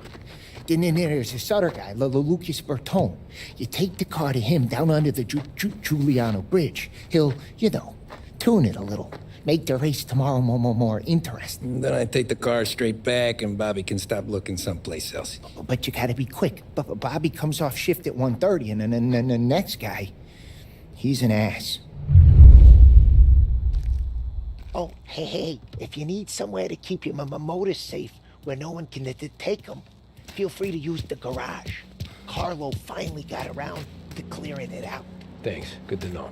S8: Then there's this other guy, Lucas Bertone. You take the car to him down under the Giuliano Bridge. He'll, tune it a little. Make the race tomorrow more interesting.
S2: Then I take the car straight back and Bobby can stop looking someplace else.
S8: But you gotta be quick. Bobby comes off shift at 1:30, and then the next guy, he's an ass. Oh, hey, if you need somewhere to keep your motor safe where no one can take them, feel free to use the garage. Carlo finally got around to clearing it out.
S2: Thanks. Good to know.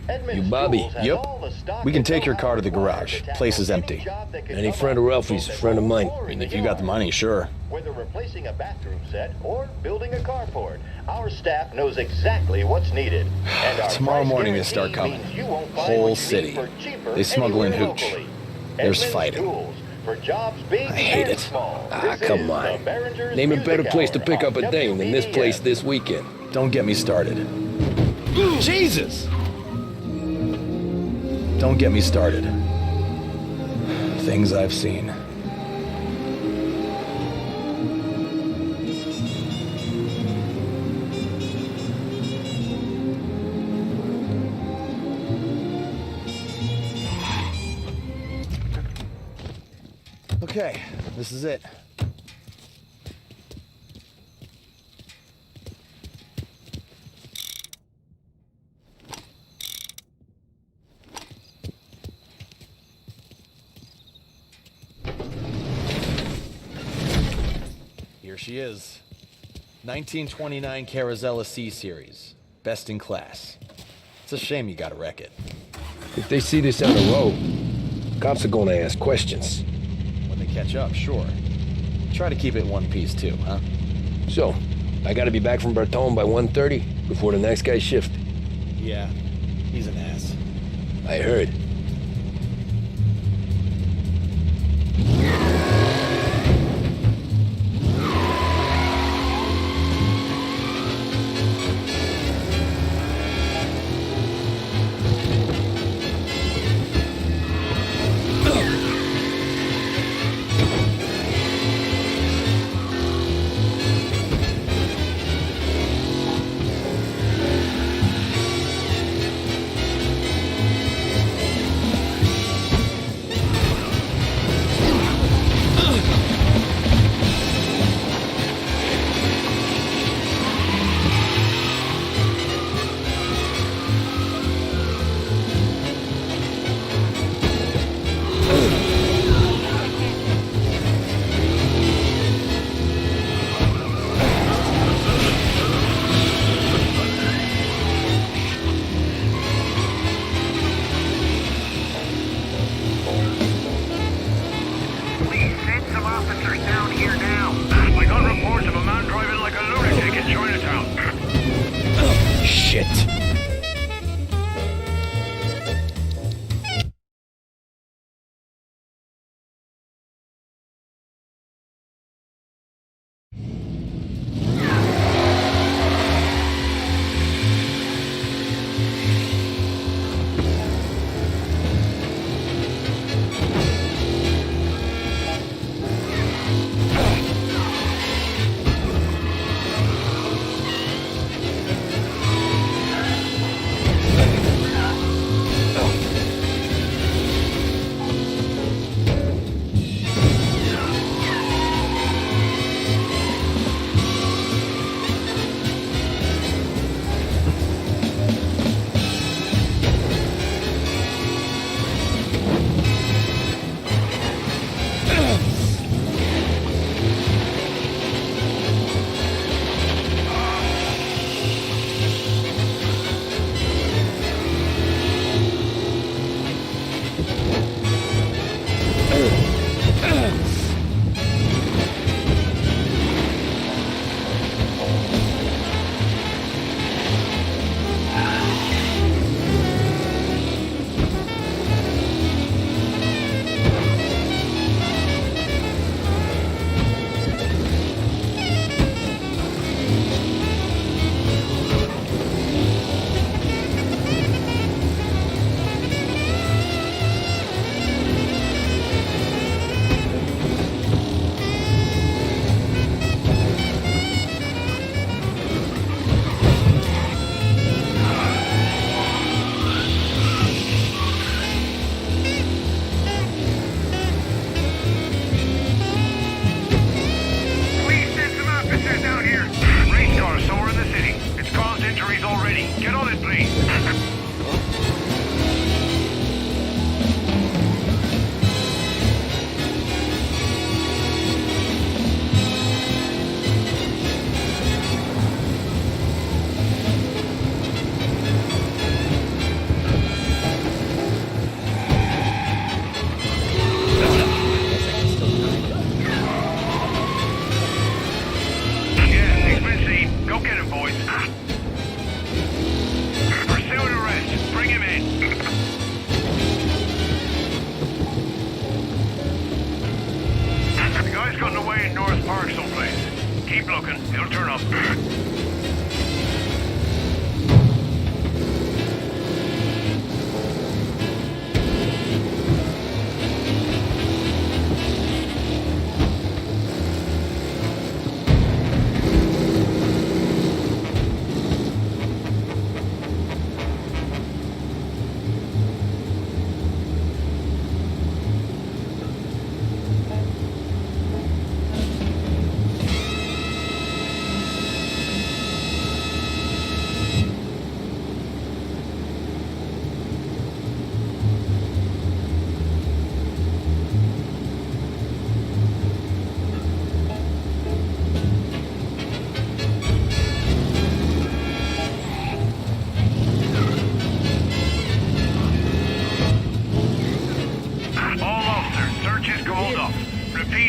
S20: You Bobby?
S4: Yep.
S20: We can take your car to the garage. Place is empty.
S2: Any friend of Ralphie's a friend of mine.
S20: And if you got the money, sure.
S4: Whether replacing a bathroom set or building a carport, our staff knows exactly what's needed. And our
S20: Tomorrow
S4: price
S20: morning they start
S4: guarantee
S20: coming.
S4: means you won't find
S20: Whole
S4: what you
S20: city.
S4: need for cheaper
S20: They smuggle in
S4: anywhere
S20: hooch.
S4: locally.
S20: There's
S4: Edmunds
S20: fighting.
S4: Tools, for jobs big
S20: I hate
S4: and
S20: it.
S4: small.
S2: Ah,
S4: This
S2: come
S4: is the
S2: on.
S4: Behringer's
S2: Name a better
S4: Music
S2: place to
S4: Hour
S2: pick
S4: on
S2: up a dame than this place this weekend.
S20: Don't get me started.
S2: Jesus!
S20: Don't get me started. Things I've seen. Okay, this is it. Here she is. 1929 Carazella C Series. Best in class. It's a shame you gotta wreck it.
S2: If they see this on the road, cops are gonna ask questions.
S20: When they catch up, sure. Try to keep it in one piece too, huh?
S2: So, I gotta be back from Bertone by 1:30 before the next guy's shift.
S20: Yeah, he's an ass.
S2: I heard.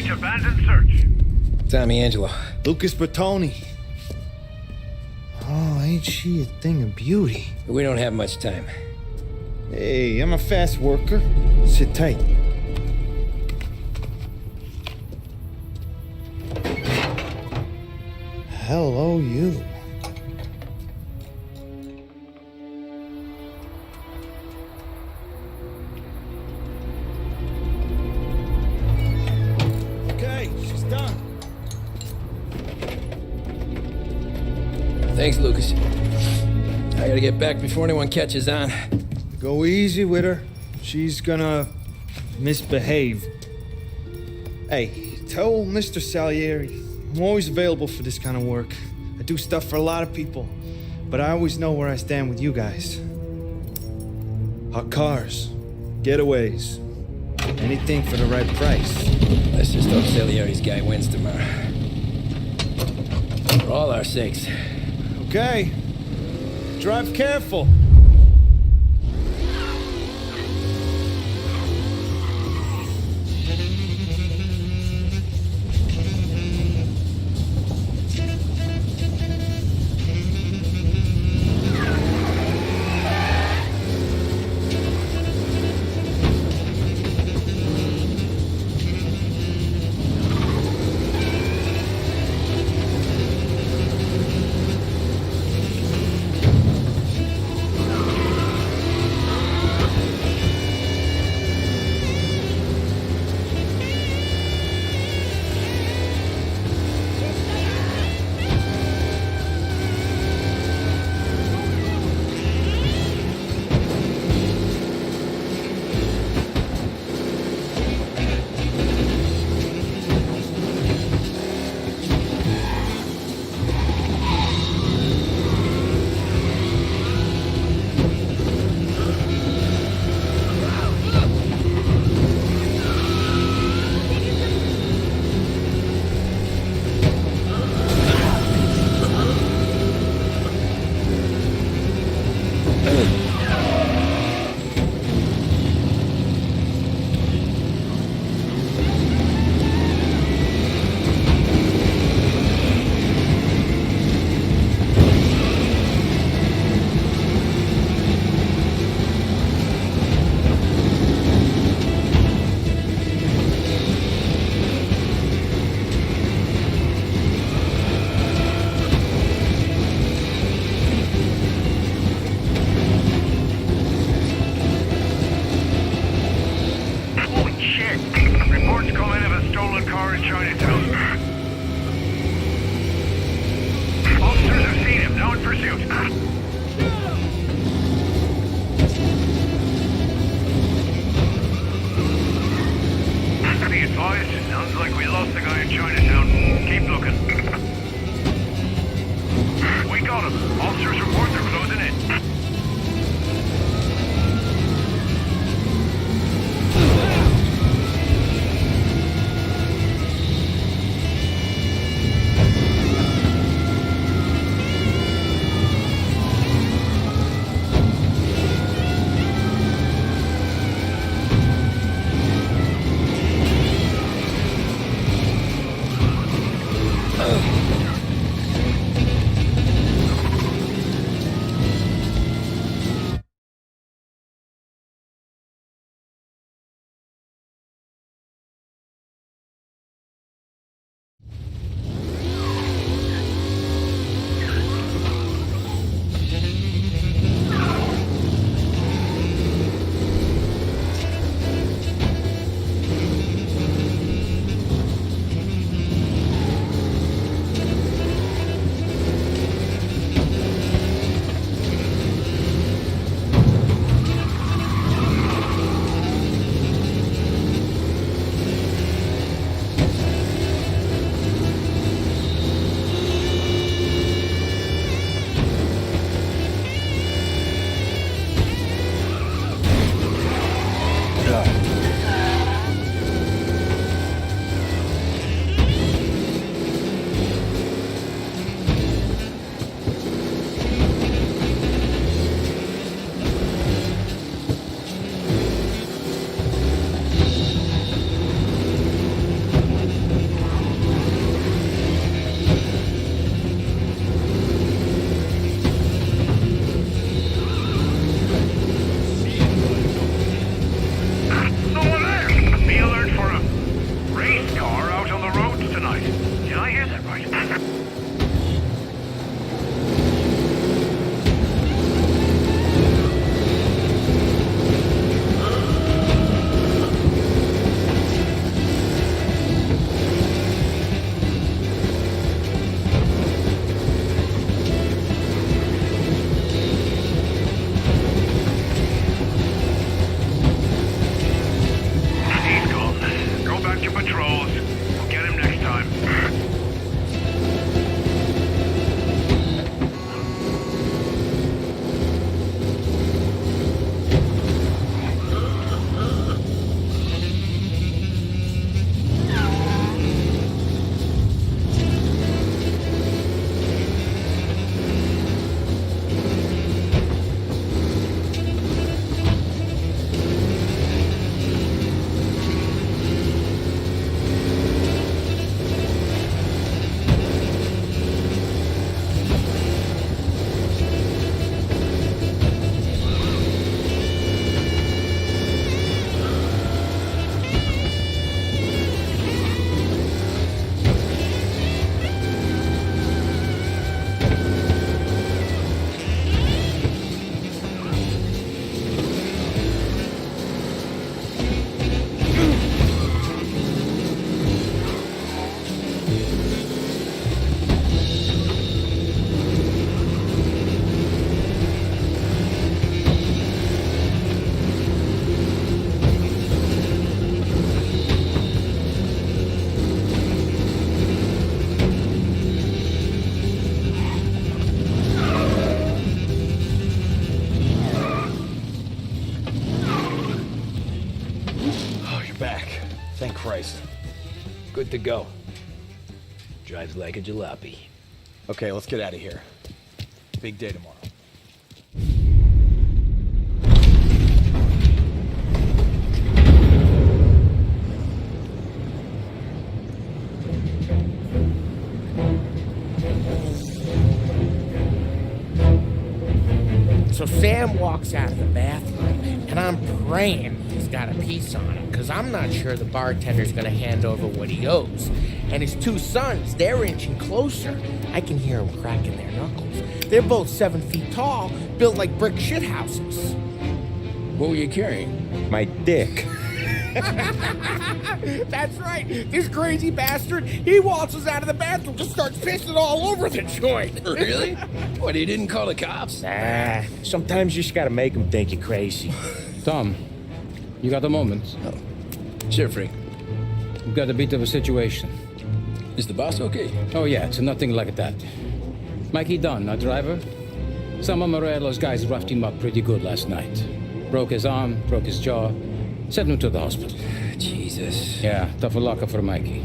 S9: Engage abandoned search.
S2: Tommy Angelo.
S21: Lucas Bertoni. Oh, ain't she a thing of beauty?
S2: We don't have much time.
S21: Hey, I'm a fast worker. Sit tight. Hello, you. Okay, she's done.
S2: Thanks, Lucas. I gotta get back before anyone catches on.
S21: Go easy with her. She's gonna misbehave. Hey, tell Mr. Salieri I'm always available for this kind of work. I do stuff for a lot of people, but I always know where I stand with you guys. Hot cars, getaways, anything for the right price.
S2: Let's just hope Salieri's guy wins tomorrow. For all our sakes.
S21: Okay. Drive careful.
S2: Christ. Good to go. Drives like a jalopy.
S20: Okay, let's get out of here. Big day tomorrow.
S1: So Sam walks out of the bathroom, and I'm praying he's got a piece on him, because I'm not sure the bartender's going to hand over what he owes. And his two sons, they're inching closer. I can hear them cracking their knuckles. They're both 7 feet tall, built like brick shithouses.
S17: What were you carrying?
S10: My dick.
S1: That's right. This crazy bastard, he waltzes out of the bathroom and starts pissing all over the joint.
S17: Really? What, he didn't call the cops?
S10: Nah, sometimes you just gotta make them think you're crazy.
S13: Tom, you got a moment?
S17: Oh. Sure, Frank.
S13: We've got a bit of a situation.
S17: Is the boss okay?
S13: Oh, yeah, it's nothing like that. Mikey Dunn, our driver. Some of Morello's guys roughed him up pretty good last night. Broke his arm, broke his jaw. Sent him to the hospital.
S17: Jesus.
S13: Yeah, tough luck for Mikey.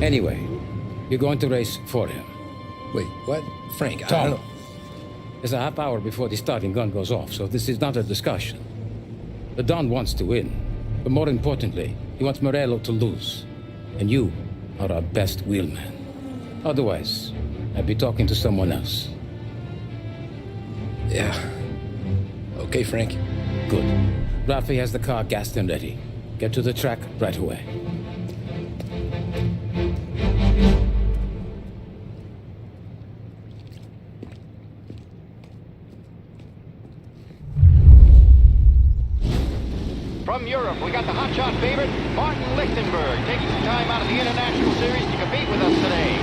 S13: Anyway, you're going to race for him.
S17: Wait, what? Frank, I
S13: Tom,
S17: don't know.
S13: it's a half hour before the starting gun goes off, so this is not a discussion. The Don wants to win, but more importantly, he wants Morello to lose. And you are our best wheelman. Otherwise, I'd be talking to someone else.
S17: Yeah. Okay, Frank.
S13: Good. Rafi has the car gassed and ready. Get to the track right away.
S6: From Europe, we got the hotshot favorite, Martin Lichtenberg, taking some time out of the International Series to compete with us today.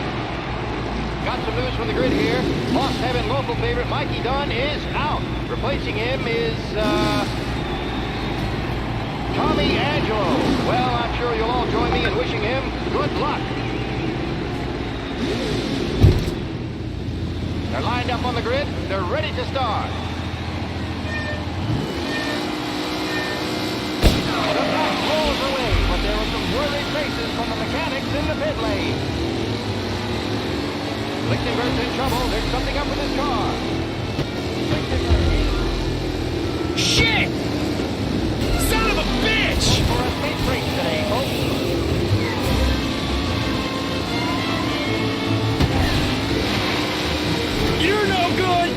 S6: Got some news from the grid here. Lost Heaven local favorite Mikey Dunn is out. Replacing him is, Tommy Angelo. Well, I'm sure you'll all join me in wishing him good luck. They're lined up on the grid. They're ready to start. The pack rolls away, but there are some worried faces from the mechanics in the pit lane. Lichtenberg's in trouble. There's something up with his car.
S15: Shit! Son of a bitch!
S6: For a safe race today, folks.
S15: You're no good!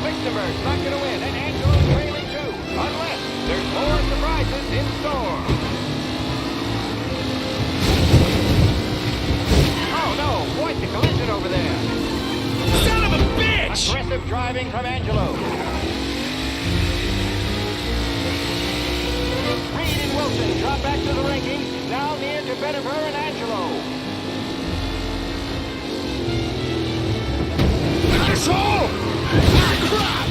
S6: Lichtenberg's not going to win, and Angelo's trailing too, unless there's more surprises in store. Oh no, quite the collision over there.
S15: Son of a bitch!
S6: Aggressive driving from Angelo. Reed and Wilson drop back to the rankings, now near to Benifer and Angelo.
S15: Asshole! Ah, crap!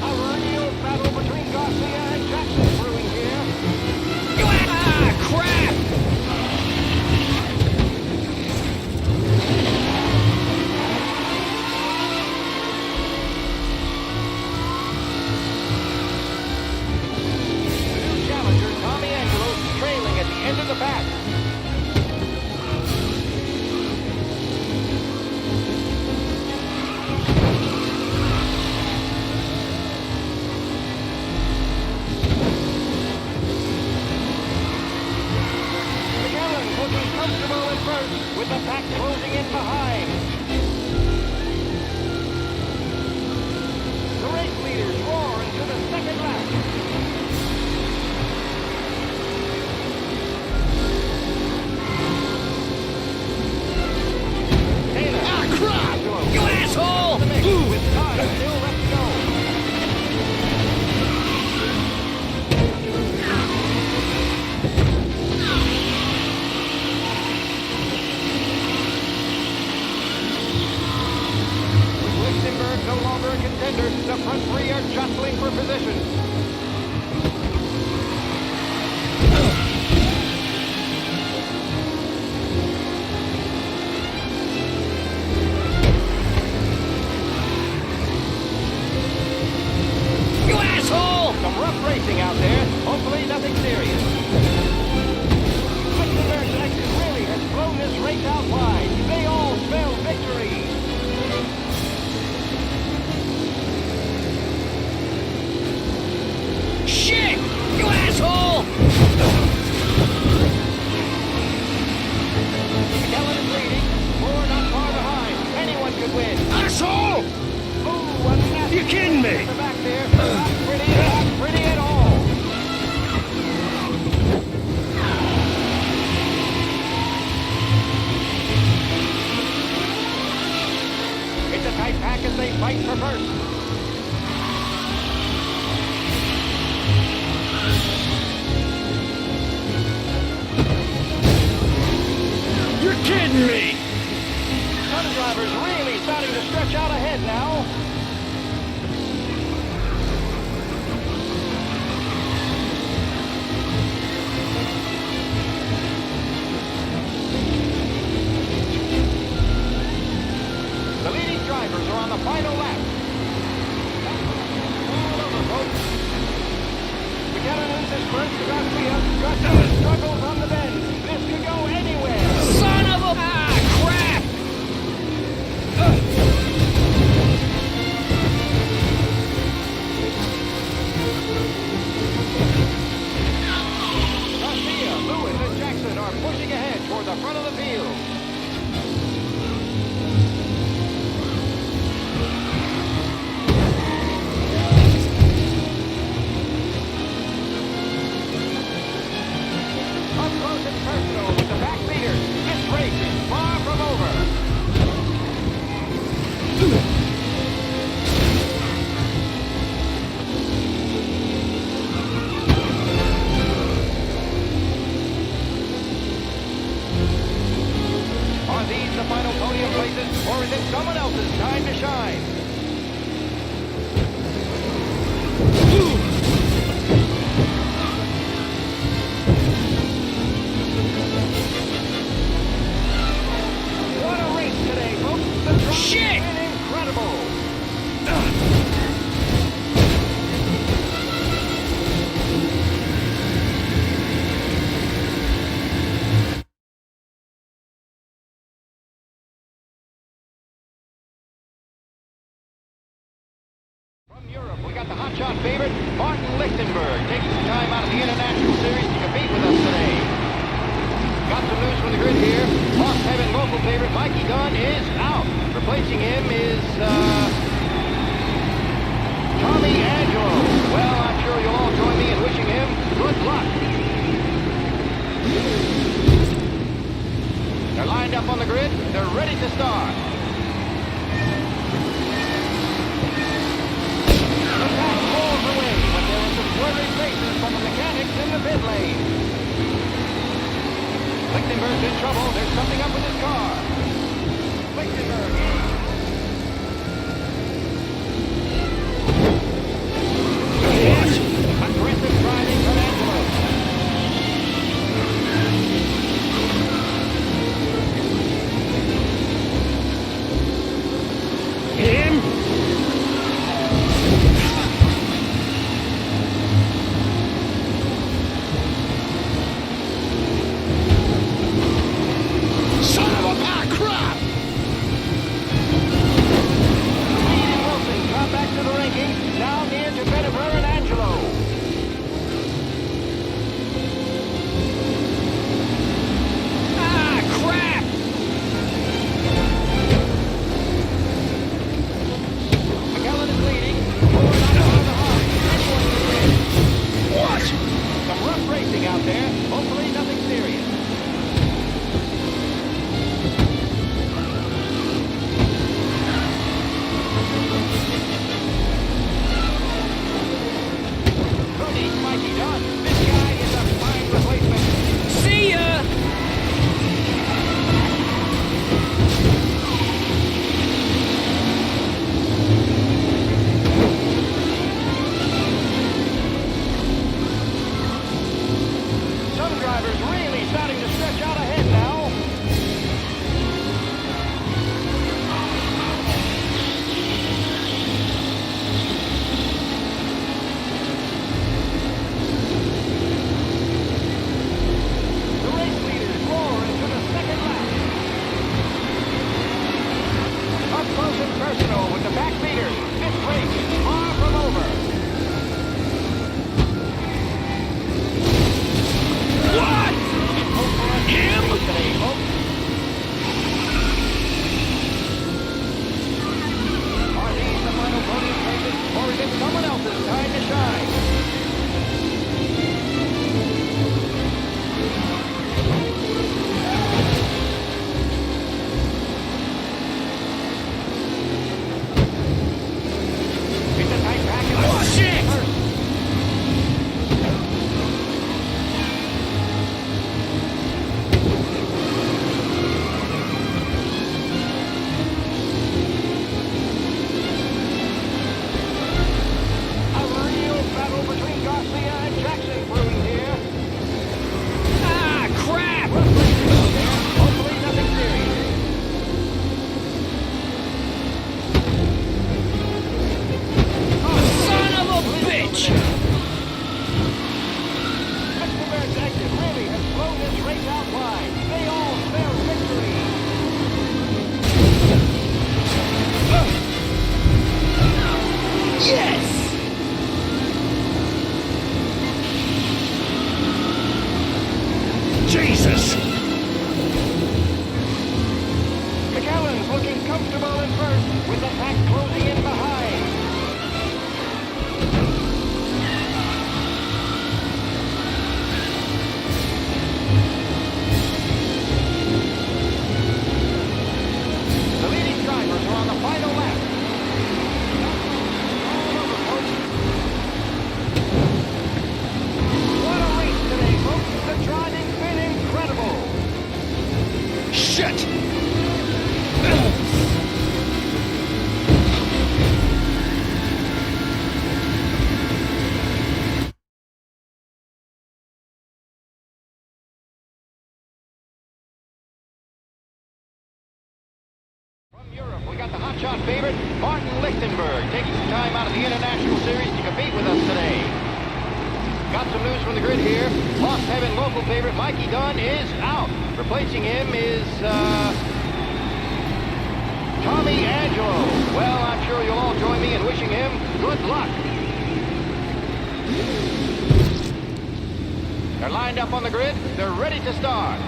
S6: A real battle between Garcia and Jackson brewing here.
S15: Ah, crap!
S6: The new challenger, Tommy Angelo, trailing at the end of the pack. McAllen looking comfortable in first, with the pack closing in behind. The race leaders roar into the second lap. Taylor.
S15: Ah, crap! You asshole!
S6: With time still left to go. With Lichtenberg no longer a contender. The front three are jostling for position.
S15: You asshole!
S6: Some rough racing out there. Hopefully nothing serious. Lichtenberg's exit really has blown this race out wide. They all spell victory.
S15: Shit! You asshole!
S6: Kellen is leading. Moore not far behind. Anyone could win.
S15: Asshole!
S6: Ooh, a nasty
S15: You kidding me?
S6: in the back there. Not pretty at all. It's a tight pack as they fight for first.
S15: You're kidding me!
S6: Sun drivers really starting to stretch out ahead now. The leading drivers are on the final lap. All over, folks. McKenna loses first to Garcia. Garcia struggles on the bend. This could go anywhere.
S15: Son of a... Ah, crap!
S6: Garcia, Lewis, and Jackson are pushing ahead toward the front of the field. Up close and personal with the back leaders. This race is far from over. Are these the final podium places, or is it someone else's time to shine? What a race today, folks! The drive
S15: Shit!
S6: has been incredible. From Europe, we got the hotshot favorite, Martin Lichtenberg, taking some time out of the International Series to compete with us today. Got some news from the grid here. Lost Heaven local favorite Mikey Dunn is out. Replacing him is, Tommy Angelo. Well, I'm sure you'll all join me in wishing him good luck. They're lined up on the grid. They're ready to start. The pack pulls away, but there are some worried faces from the mechanics in the pit lane. Lichtenberg's in trouble. There's something up with his car. Lichtenberg in. Aggressive driving from Angelo.
S15: Him? Son of a
S6: comfortable at first, with the pack closing in behind. The leading drivers are on the final lap. What a race today, folks. The driving's been incredible.
S15: Shit!
S6: We got the hotshot favorite, Martin Lichtenberg, taking some time out of the International Series to compete with us today. Got some news from the grid here. Lost Heaven local favorite Mikey Dunn is out. Replacing him is, Tommy Angelo. Well, I'm sure you'll all join me in wishing him good luck. They're lined up on the grid. They're ready to start.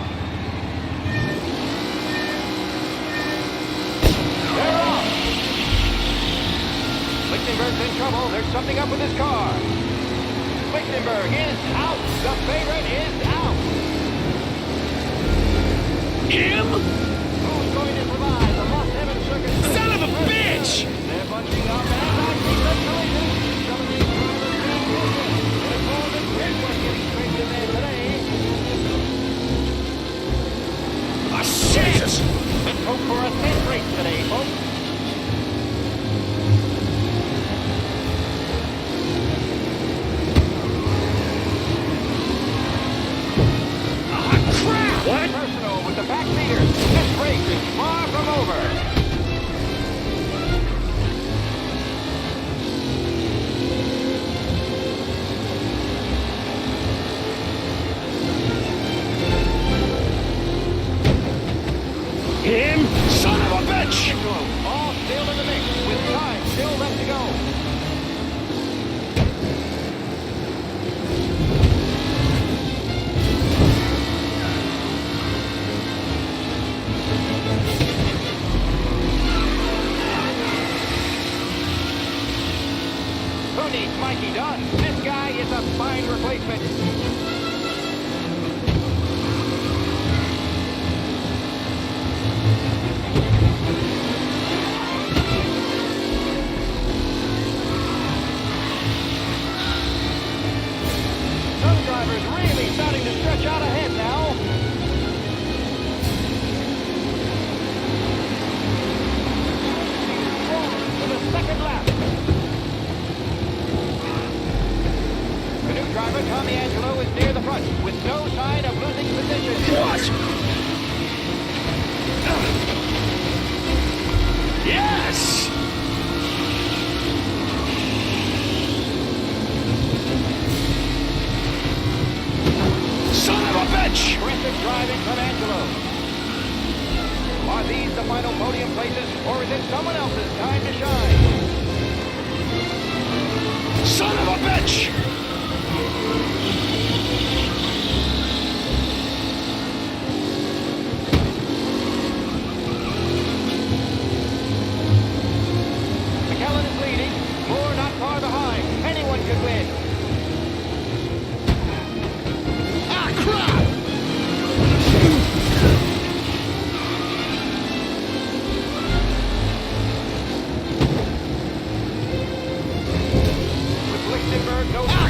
S6: They're off! Lichtenberg's in trouble. There's something up with his car. Lichtenberg is out. The favorite is out.
S15: Him?
S6: Who's going to survive the Lost Heaven Circuit?
S15: Son of a bitch!
S6: They're bunching up and I think the collision. Some of these drivers being wounded. There's more than great work getting straight in there today.
S15: Ah, Jesus!
S6: Let's hope for a safe race today, folks.
S15: Crap!
S6: What? Personal with the back leader. This race is far from over.
S15: Him? Son of a bitch!
S6: All still in the mix, with time still left to go. Who needs Mikey Dunn? This guy is a fine replacement. Some drivers really starting to stretch out ahead now. To the second lap. The new driver, Tommy Angelo, is near the front with no sign of losing position.
S15: What? Yes! Son of a bitch!
S6: Terrific driving from Angelo. Are these the final podium places, or is it someone else's time to shine?
S15: Son of a bitch!
S6: McKellen is leading. Moore not far behind. Anyone could win.
S15: Ah, crap!
S6: With Lichtenberg, no...
S15: Ah,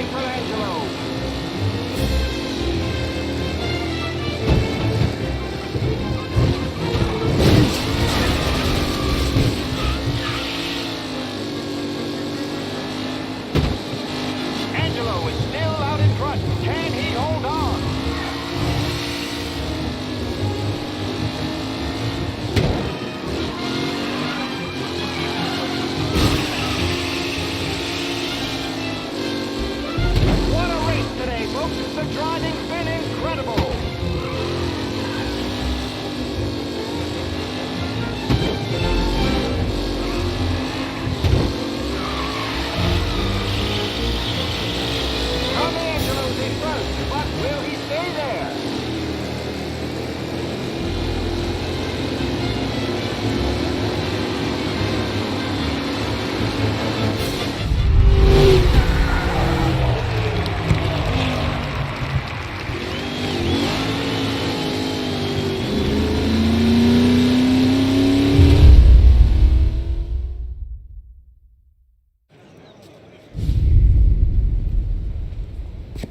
S6: wait for Angelo. Angelo is still out in front. Can he hold on? What a race today, folks. The driving's been incredible. Tommy Angelo's in front, but will he stay there?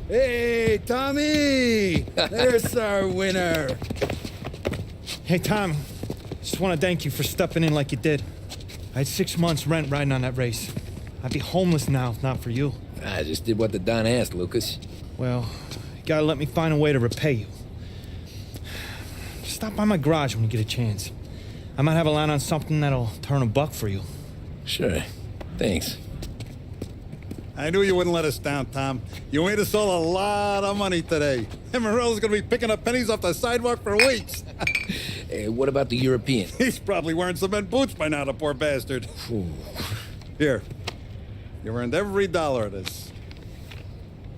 S11: Hey, Tommy! There's our winner.
S21: Hey, Tom. Just want to thank you for stepping in like you did. I had 6 months rent riding on that race. I'd be homeless now if not for you.
S2: I just did what the Don asked, Lucas.
S21: Well, you gotta let me find a way to repay you. Stop by my garage when you get a chance. I might have a line on something that'll turn a buck for you.
S2: Sure. Thanks.
S11: I knew you wouldn't let us down, Tom. You made us all a lot of money today. And Morello's gonna be picking up pennies off the sidewalk for weeks.
S2: Hey, what about the European?
S11: He's probably wearing cement boots by now, the poor bastard. Here. You earned every dollar of this.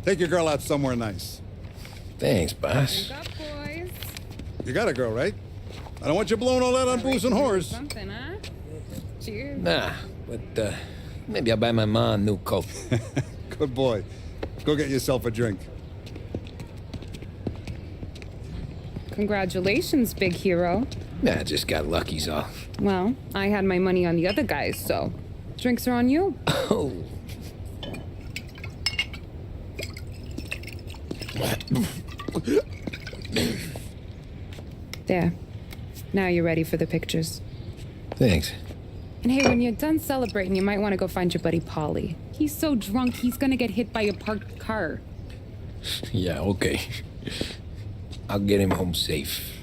S11: Take your girl out somewhere nice.
S2: Thanks, boss.
S19: Drink up, boys.
S11: You got a girl, right? I don't want you blowing all that on booze and whores.
S19: Something, huh? Cheers.
S2: Nah, but maybe I'll buy my mom a new coat.
S11: Good boy. Go get yourself a drink.
S19: Congratulations, big hero.
S2: Nah, just got lucky's all.
S19: Well, I had my money on the other guys, so drinks are on you.
S2: Oh.
S19: There. Now you're ready for the pictures.
S2: Thanks.
S19: And hey, when you're done celebrating, you might want to go find your buddy Paulie. He's so drunk, he's gonna get hit by a parked car.
S2: Yeah, okay. I'll get him home safe.